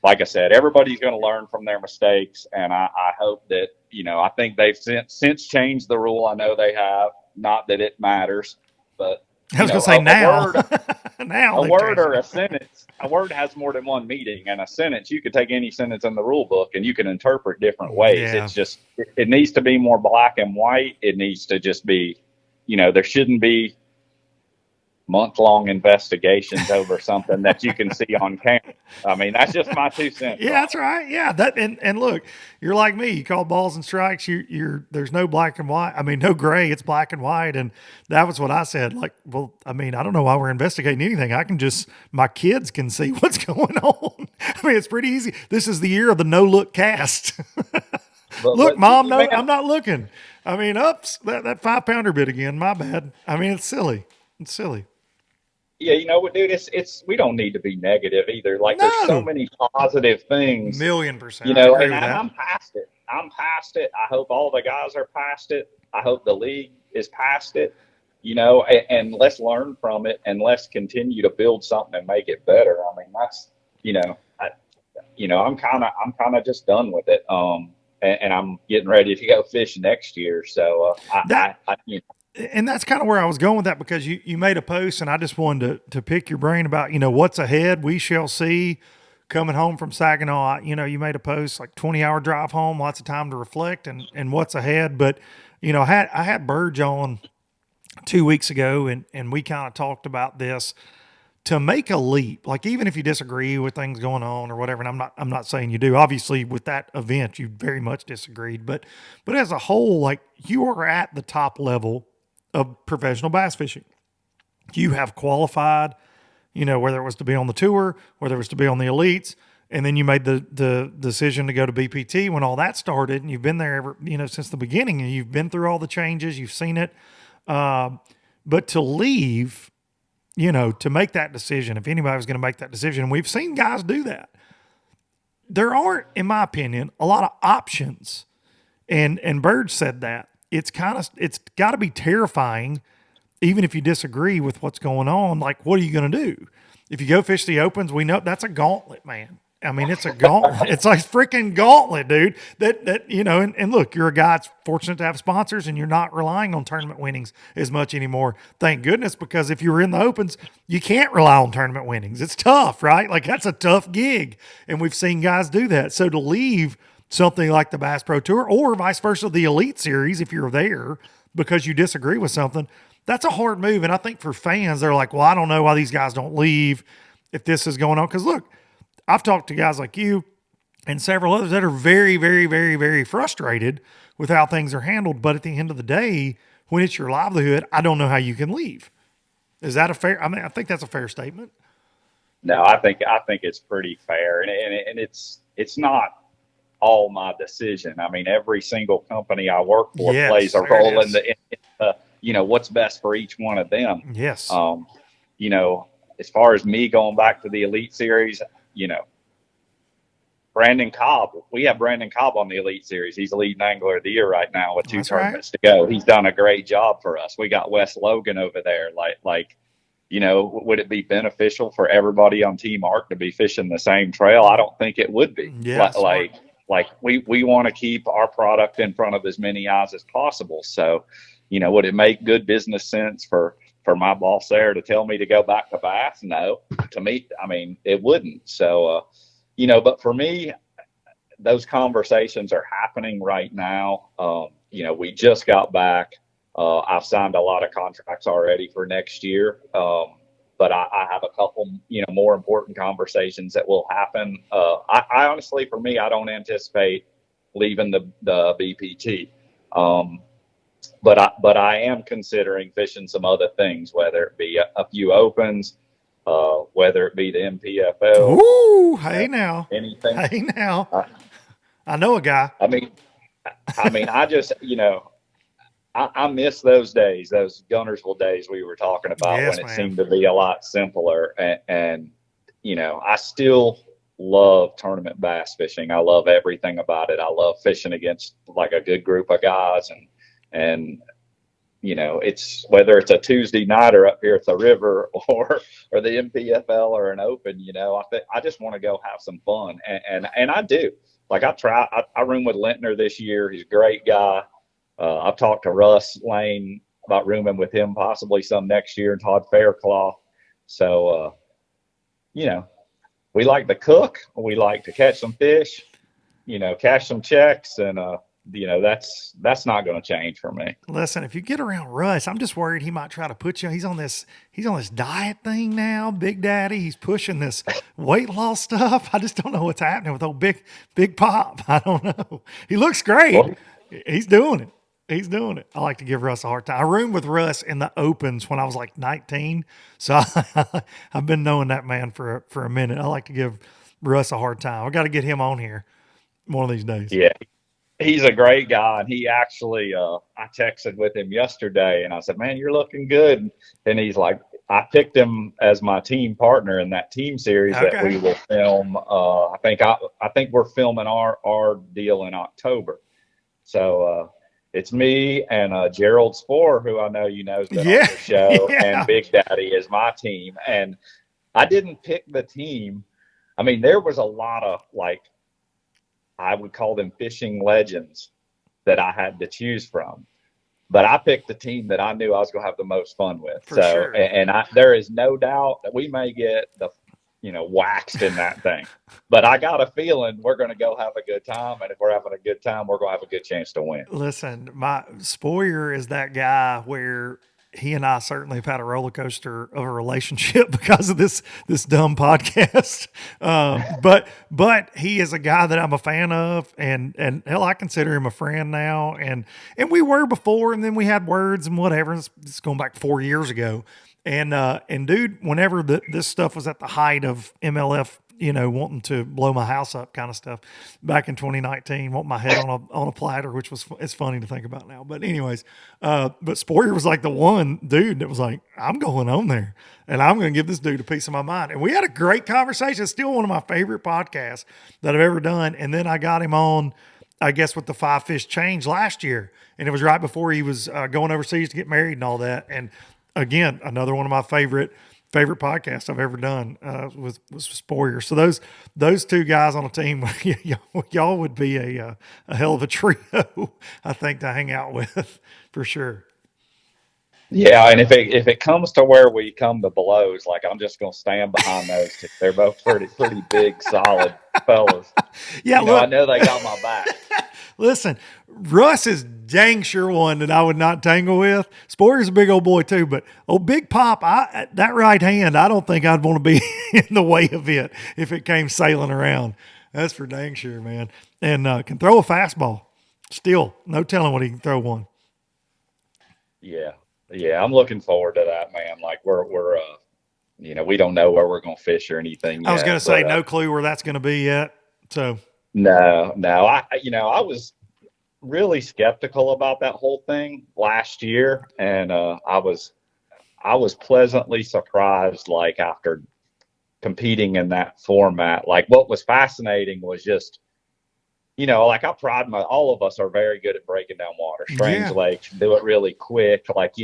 like I said, everybody's going to learn from their mistakes. And I hope that, I think they've since changed the rule. I know they have, not that it matters, but I was going to say now. A word or a sentence. A word has more than one meaning, and a sentence, you could take any sentence in the rule book and you can interpret different ways. Yeah. It's just, it needs to be more black and white. It needs to just be, there shouldn't be month-long investigations over something that you can see on camera. I mean, that's just my 2 cents. Yeah, that's right. Yeah, that and look, you're like me. You call balls and strikes. There's no black and white. I mean, no gray. It's black and white. And that was what I said. Like, well, I mean, I don't know why we're investigating anything. My kids can see what's going on. I mean, it's pretty easy. This is the year of the no look cast. Look, Mom, no, I'm not looking. I mean, oops, that 5-pounder bit again. My bad. I mean, it's silly. It's silly. Yeah, dude, it's we don't need to be negative either. Like, there's so many positive things. 1,000,000%. And I'm past it. I hope all the guys are past it. I hope the league is past it. And let's learn from it, and let's continue to build something and make it better. I mean, that's I'm kind of just done with it. And I'm getting ready to go fish next year. So And that's kind of where I was going with that, because you made a post, and I just wanted to pick your brain about, what's ahead. We shall see. Coming home from Saginaw, you made a post, like 20-hour drive home, lots of time to reflect and what's ahead. But, I had Burge on 2 weeks ago, and we kind of talked about this. to make a leap, like even if you disagree with things going on or whatever, and I'm not saying you do. Obviously, with that event, you very much disagreed, but as a whole, like you are at the top level of professional bass fishing. You have qualified, whether it was to be on the tour, whether it was to be on the elites, and then you made the decision to go to BPT when all that started, and you've been there ever, since the beginning, and you've been through all the changes, you've seen it. But to leave, to make that decision, if anybody was going to make that decision, we've seen guys do that. There aren't, in my opinion, a lot of options. And Bird said that. It's got to be terrifying, even if you disagree with what's going on. Like, what are you going to do? If you go fish the opens, we know that's a gauntlet, man. I mean, it's a gauntlet. It's like freaking gauntlet, dude. And look, you're a guy that's fortunate to have sponsors, and you're not relying on tournament winnings as much anymore. Thank goodness, because if you were in the opens, you can't rely on tournament winnings. It's tough, right? Like, that's a tough gig, and we've seen guys do that. So to leave something like the Bass Pro Tour, or vice versa, the Elite Series, if you're there because you disagree with something, that's a hard move. And I think for fans, they're like, well, I don't know why these guys don't leave if this is going on. Because look, I've talked to guys like you and several others that are very, very, very, very frustrated with how things are handled. But at the end of the day, when it's your livelihood, I don't know how you can leave. Is that a fair? I mean, I think that's a fair statement. No, I think it's pretty fair, and it's not all my decision. I mean, every single company I work for plays a role in what's best for each one of them. Yes. As far as me going back to the Elite Series, Brandon Cobb, we have Brandon Cobb on the Elite Series. He's the leading angler of the year right now with 2 tournaments to go. He's done a great job for us. We got Wes Logan over there. Would it be beneficial for everybody on Team Arc to be fishing the same trail? I don't think it would be. Yeah, we want to keep our product in front of as many eyes as possible. So, would it make good business sense for my boss there to tell me to go back to bass? No, to me, I mean, it wouldn't. So, but for me, those conversations are happening right now. We just got back. I've signed a lot of contracts already for next year. But I have a couple, more important conversations that will happen. I honestly, for me, I don't anticipate leaving the BPT. But I am considering fishing some other things, whether it be a few opens, whether it be the MPFL. Ooh, hey now. Anything. Hey now. I know a guy. I mean, I just, I miss those days, those Gunnersville days we were talking about, when it seemed to be a lot simpler. And I still love tournament bass fishing. I love everything about it. I love fishing against like a good group of guys, and it's whether it's a Tuesday nighter up here at the river or the MPFL or an open, I just want to go have some fun. And I do. Like I room with Lintner this year. He's a great guy. I've talked to Russ Lane about rooming with him possibly some next year, and Todd Faircloth. So, we like to cook. We like to catch some fish, cash some checks, and that's not going to change for me. Listen, if you get around Russ, I'm just worried he might try to put you. He's on this diet thing now, Big Daddy. He's pushing this weight loss stuff. I just don't know what's happening with old Big Pop. I don't know. He looks great. Well, he's doing it. He's doing it. I like to give Russ a hard time. I roomed with Russ in the opens when I was like 19. So I've been knowing that man for a minute. I like to give Russ a hard time. I got to get him on here one of these days. Yeah. He's a great guy. And he actually, I texted with him yesterday and I said, man, you're looking good. And he's like, I picked him as my team partner in that team series that we will film. I think we're filming our deal in October. So, it's me and Gerald Spohr, who I know has been on the show, and Big Daddy is my team. And I didn't pick the team. I mean, there was a lot of, I would call them fishing legends that I had to choose from. But I picked the team that I knew I was going to have the most fun with. For sure. And there is no doubt that we may get waxed in that thing. But I got a feeling we're going to go have a good time. And if we're having a good time, we're going to have a good chance to win. Listen, my Spoyer is that guy where he and I certainly have had a roller coaster of a relationship because of this dumb podcast. But he is a guy that I'm a fan of, and hell, I consider him a friend now, and we were before, and then we had words and whatever. It's going back 4 years ago, and dude, whenever this stuff was at the height of MLF, wanting to blow my house up kind of stuff back in 2019, want my head on a platter, which it's funny to think about now. But anyways, but Spoyer was like the one dude that was like, I'm going on there and I'm going to give this dude a piece of my mind. And we had a great conversation. It's still one of my favorite podcasts that I've ever done. And then I got him on, I guess, with the 5 Fish Change last year. And it was right before he was going overseas to get married and all that. And again, another one of my favorite podcast I've ever done was Spoyer. So those two guys on a team, y'all would be a hell of a trio, I think, to hang out with for sure. Yeah, and if it comes to where we come to blows, like I'm just gonna stand behind those two. They're both pretty big, solid fellas. Yeah, I know they got my back. Listen, Russ is dang sure one that I would not tangle with. Spoyer's a big old boy too, but Big Pop, that right hand, I don't think I'd want to be in the way of it if it came sailing around. That's for dang sure, man. And can throw a fastball. Still, no telling what he can throw one. Yeah, I'm looking forward to that, man. Like we're we don't know where we're gonna fish or anything yet. I was gonna say no clue where that's gonna be yet. So no, I was really skeptical about that whole thing last year, and I was pleasantly surprised. Like after competing in that format, like what was fascinating was just, like all of us are very good at breaking down water. Strange lakes, do it really quick. Like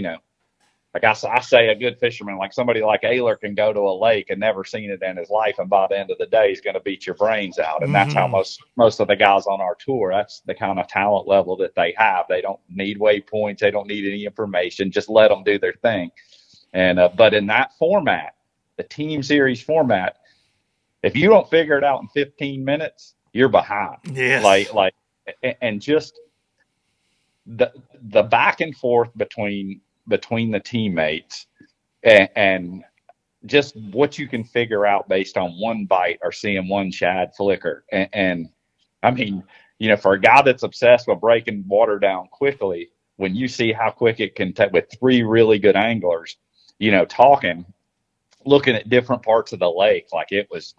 like I say, a good fisherman, like somebody like Ayler, can go to a lake and never seen it in his life, and by the end of the day, he's going to beat your brains out. And that's how most of the guys on our tour, that's the kind of talent level that they have. They don't need waypoints. They don't need any information. Just let them do their thing. And but in that format, the team series format, if you don't figure it out in 15 minutes, you're behind. Yes. Like, and just the back and forth between the teammates and just what you can figure out based on one bite or seeing one shad flicker. And I mean, for a guy that's obsessed with breaking water down quickly, when you see how quick it can take with 3 really good anglers, looking at different parts of the lake, like it was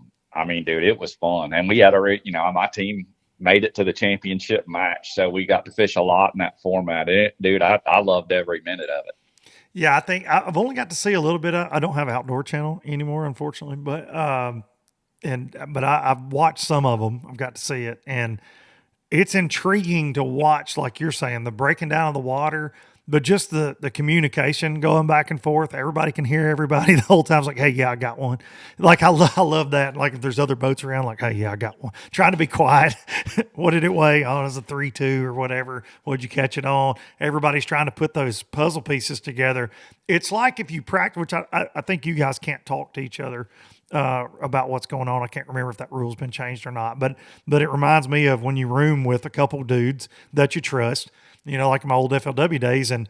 fun. And we had my team made it to the championship match. So we got to fish a lot in that format. I loved every minute of it. Yeah, I think I've only got to see a little bit of. I don't have Outdoor Channel anymore, unfortunately, but I've watched some of them. I've got to see it, and it's intriguing to watch, like you're saying, the breaking down of the water, but just the communication going back and forth. Everybody can hear everybody the whole time. It's like, hey, yeah, I got one. Like, I love that. Like, if there's other boats around, like, hey, yeah, I got one. Trying to be quiet. What did it weigh? Oh, it was a 3.2 or whatever. What'd you catch it on? Everybody's trying to put those puzzle pieces together. It's like if you practice, which I think you guys can't talk to each other about what's going on. I can't remember if that rule's been changed or not, but it reminds me of when you room with a couple dudes that you trust, like my old FLW days. And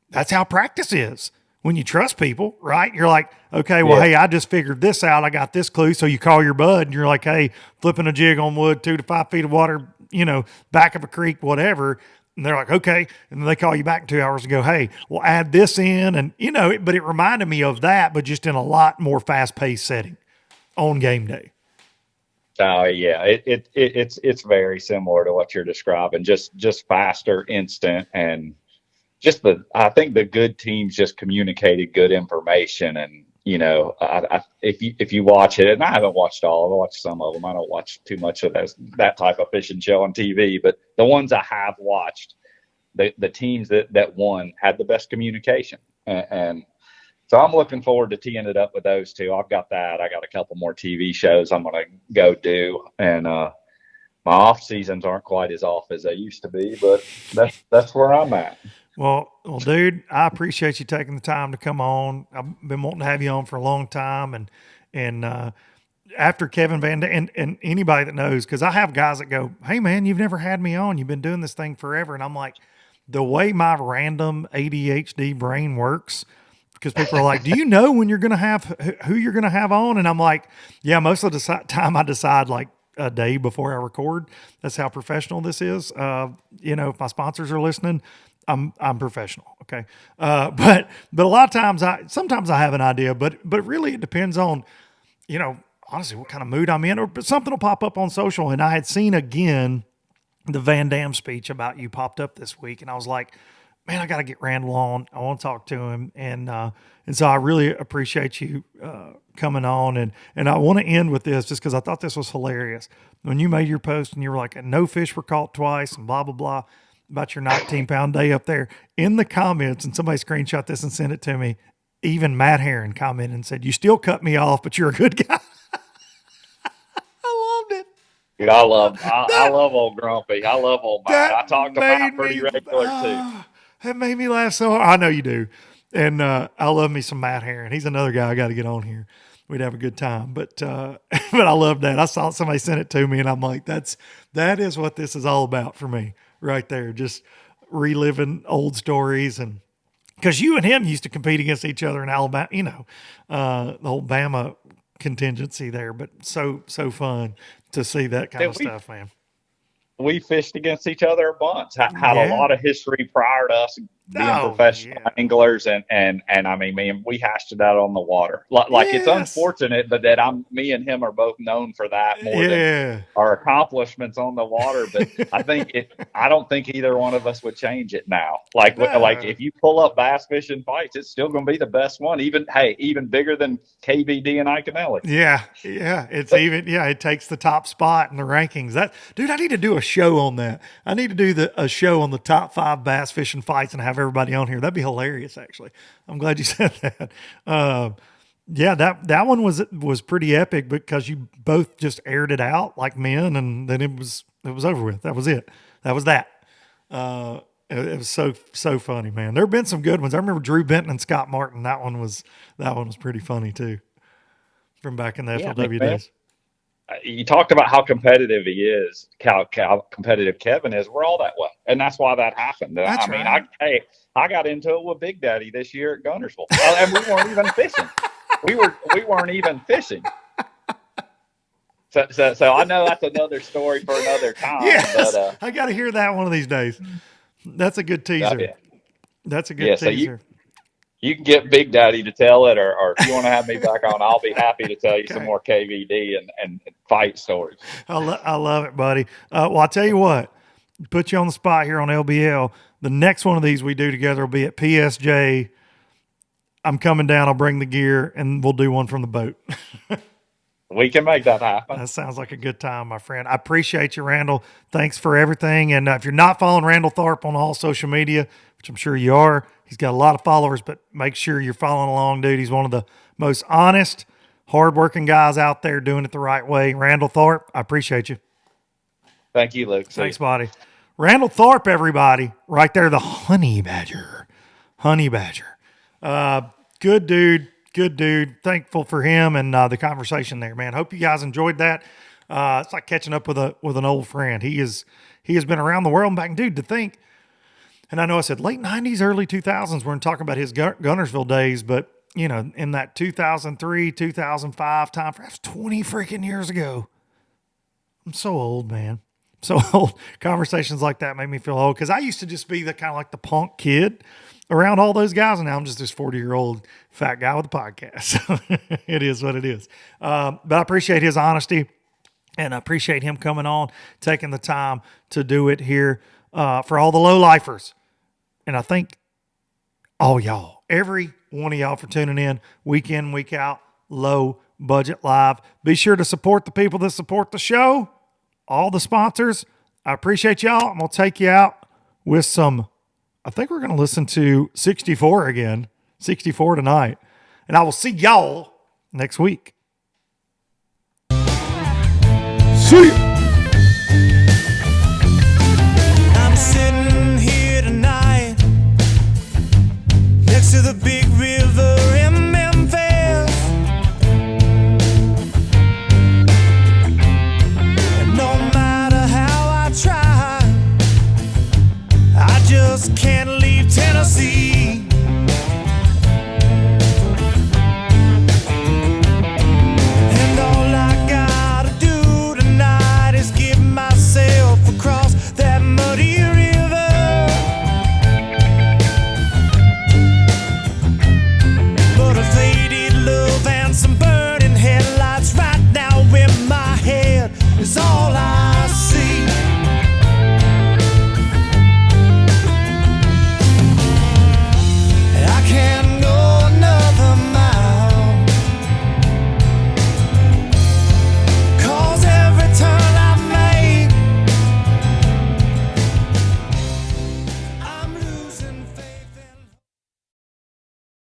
that's how practice is. When you trust people, right? You're like, okay, well, hey, I just figured this out. I got this clue. So you call your bud and you're like, hey, flipping a jig on wood, 2 to 5 feet of water, back of a creek, whatever. And they're like, okay. And then they call you back in 2 hours and go, hey, we'll add this in. And, but it reminded me of that, but just in a lot more fast paced setting on game day. Oh yeah, it's very similar to what you're describing. Just faster, instant, and I think the good teams just communicated good information. And if you watch it, and I haven't watched all, I watched some of them. I don't watch too much of that type of fishing show on TV, but the ones I have watched, the teams that won had the best communication, and so I'm looking forward to teeing it up with those two. I've got that. I got a couple more TV shows I'm going to go do. And my off seasons aren't quite as off as they used to be, but that's where I'm at. Well, dude, I appreciate you taking the time to come on. I've been wanting to have you on for a long time. And after Kevin Van and anybody that knows, because I have guys that go, hey, man, you've never had me on. You've been doing this thing forever. And I'm like, the way my random ADHD brain works, because people are like, do you know when you're going to have who you're going to have on? And I'm like, yeah, most of the time I decide like a day before I record. That's how professional this is. If my sponsors are listening, I'm professional. Okay. But a lot of times sometimes I have an idea, but really it depends on, honestly, what kind of mood I'm in, but something will pop up on social. And I had seen again, the Van Damme speech about you popped up this week. And I was like, man, I got to get Randall on. I want to talk to him. And so I really appreciate you coming on. And I want to end with this just because I thought this was hilarious. When you made your post and you were like, no fish were caught twice and blah, blah, blah about your 19-pound day up there, in the comments, and somebody screenshot this and sent it to me, even Matt Herron commented and said, you still cut me off, but you're a good guy. I loved it. Dude, I love old Grumpy. I love old Matt. I talk to Matt pretty regular too. That made me laugh so hard. I know you do. And I love me some Matt Herron. He's another guy I got to get on here. We'd have a good time. But I love that. I saw somebody sent it to me, and I'm like, that is what this is all about for me right there. Just reliving old stories. And because you and him used to compete against each other in Alabama, the whole Bama contingency there. But so fun to see that kind of stuff, man. We fished against each other a bunch. Had a lot of history prior to us being professional anglers, and I mean, man, we hashed it out on the water. It's unfortunate, but that me and him are both known for that more than our accomplishments on the water. But I don't think either one of us would change it now. Like if you pull up bass fishing fights, it's still going to be the best one. Even bigger than KVD and Iconelli. Yeah. It takes the top spot in the rankings. Dude, I need to do a show on that. I need to do a show on the top 5 bass fishing fights and have everybody on here. That'd be hilarious, actually. I'm glad you said that. That one was pretty epic because you both just aired it out like men, and then it was over with. That was it. That was that. It was so funny, man. There have been some good ones. I remember Drew Benton and Scott Martin. That one was pretty funny too, from back in the FLW days. You talked about how competitive he is, how competitive Kevin is. We're all that way, and that's why that happened. I got into it with Big Daddy this year at Gunnersville, and we weren't even fishing. We weren't even fishing. So I know that's another story for another time. Yes, but, I got to hear that one of these days. That's a good teaser. That's a good teaser. So you can get Big Daddy to tell it, or if you want to have me back on, I'll be happy to tell you some more KVD and fight stories. I love it, buddy. Well, I'll tell you what, put you on the spot here on LBL. The next one of these we do together will be at PSJ. I'm coming down. I'll bring the gear, and we'll do one from the boat. We can make that happen. That sounds like a good time, my friend. I appreciate you, Randall. Thanks for everything. And if you're not following Randall Tharp on all social media, which I'm sure you are, he's got a lot of followers, but make sure you're following along, dude. He's one of the most honest, hardworking guys out there doing it the right way. Randall Tharp, I appreciate you. Thank you, Luke. Thanks, buddy. Randall Tharp, everybody. Right there, the honey badger. Honey badger. Good dude. Good dude. Thankful for him and the conversation there, man. Hope you guys enjoyed that. It's like catching up with an old friend. He has been around the world and back. Dude, to think, and I know I said late 90s, early 2000s, we're talking about his Gunnersville days, but, in that 2003, 2005 time, that's 20 freaking years ago. I'm so old, man. So old. Conversations like that make me feel old because I used to just be the kind of like the punk kid around all those guys, and now I'm just this 40-year-old fat guy with a podcast. So it is what it is. But I appreciate his honesty, and I appreciate him coming on, taking the time to do it here for all the low-lifers. And I thank all y'all, every one of y'all for tuning in week, out, Low Budget Live. Be sure to support the people that support the show, all the sponsors. I appreciate y'all. I'm going to take you out with some, I think we're going to listen to 64 again, 64 tonight. And I will see y'all next week. See ya.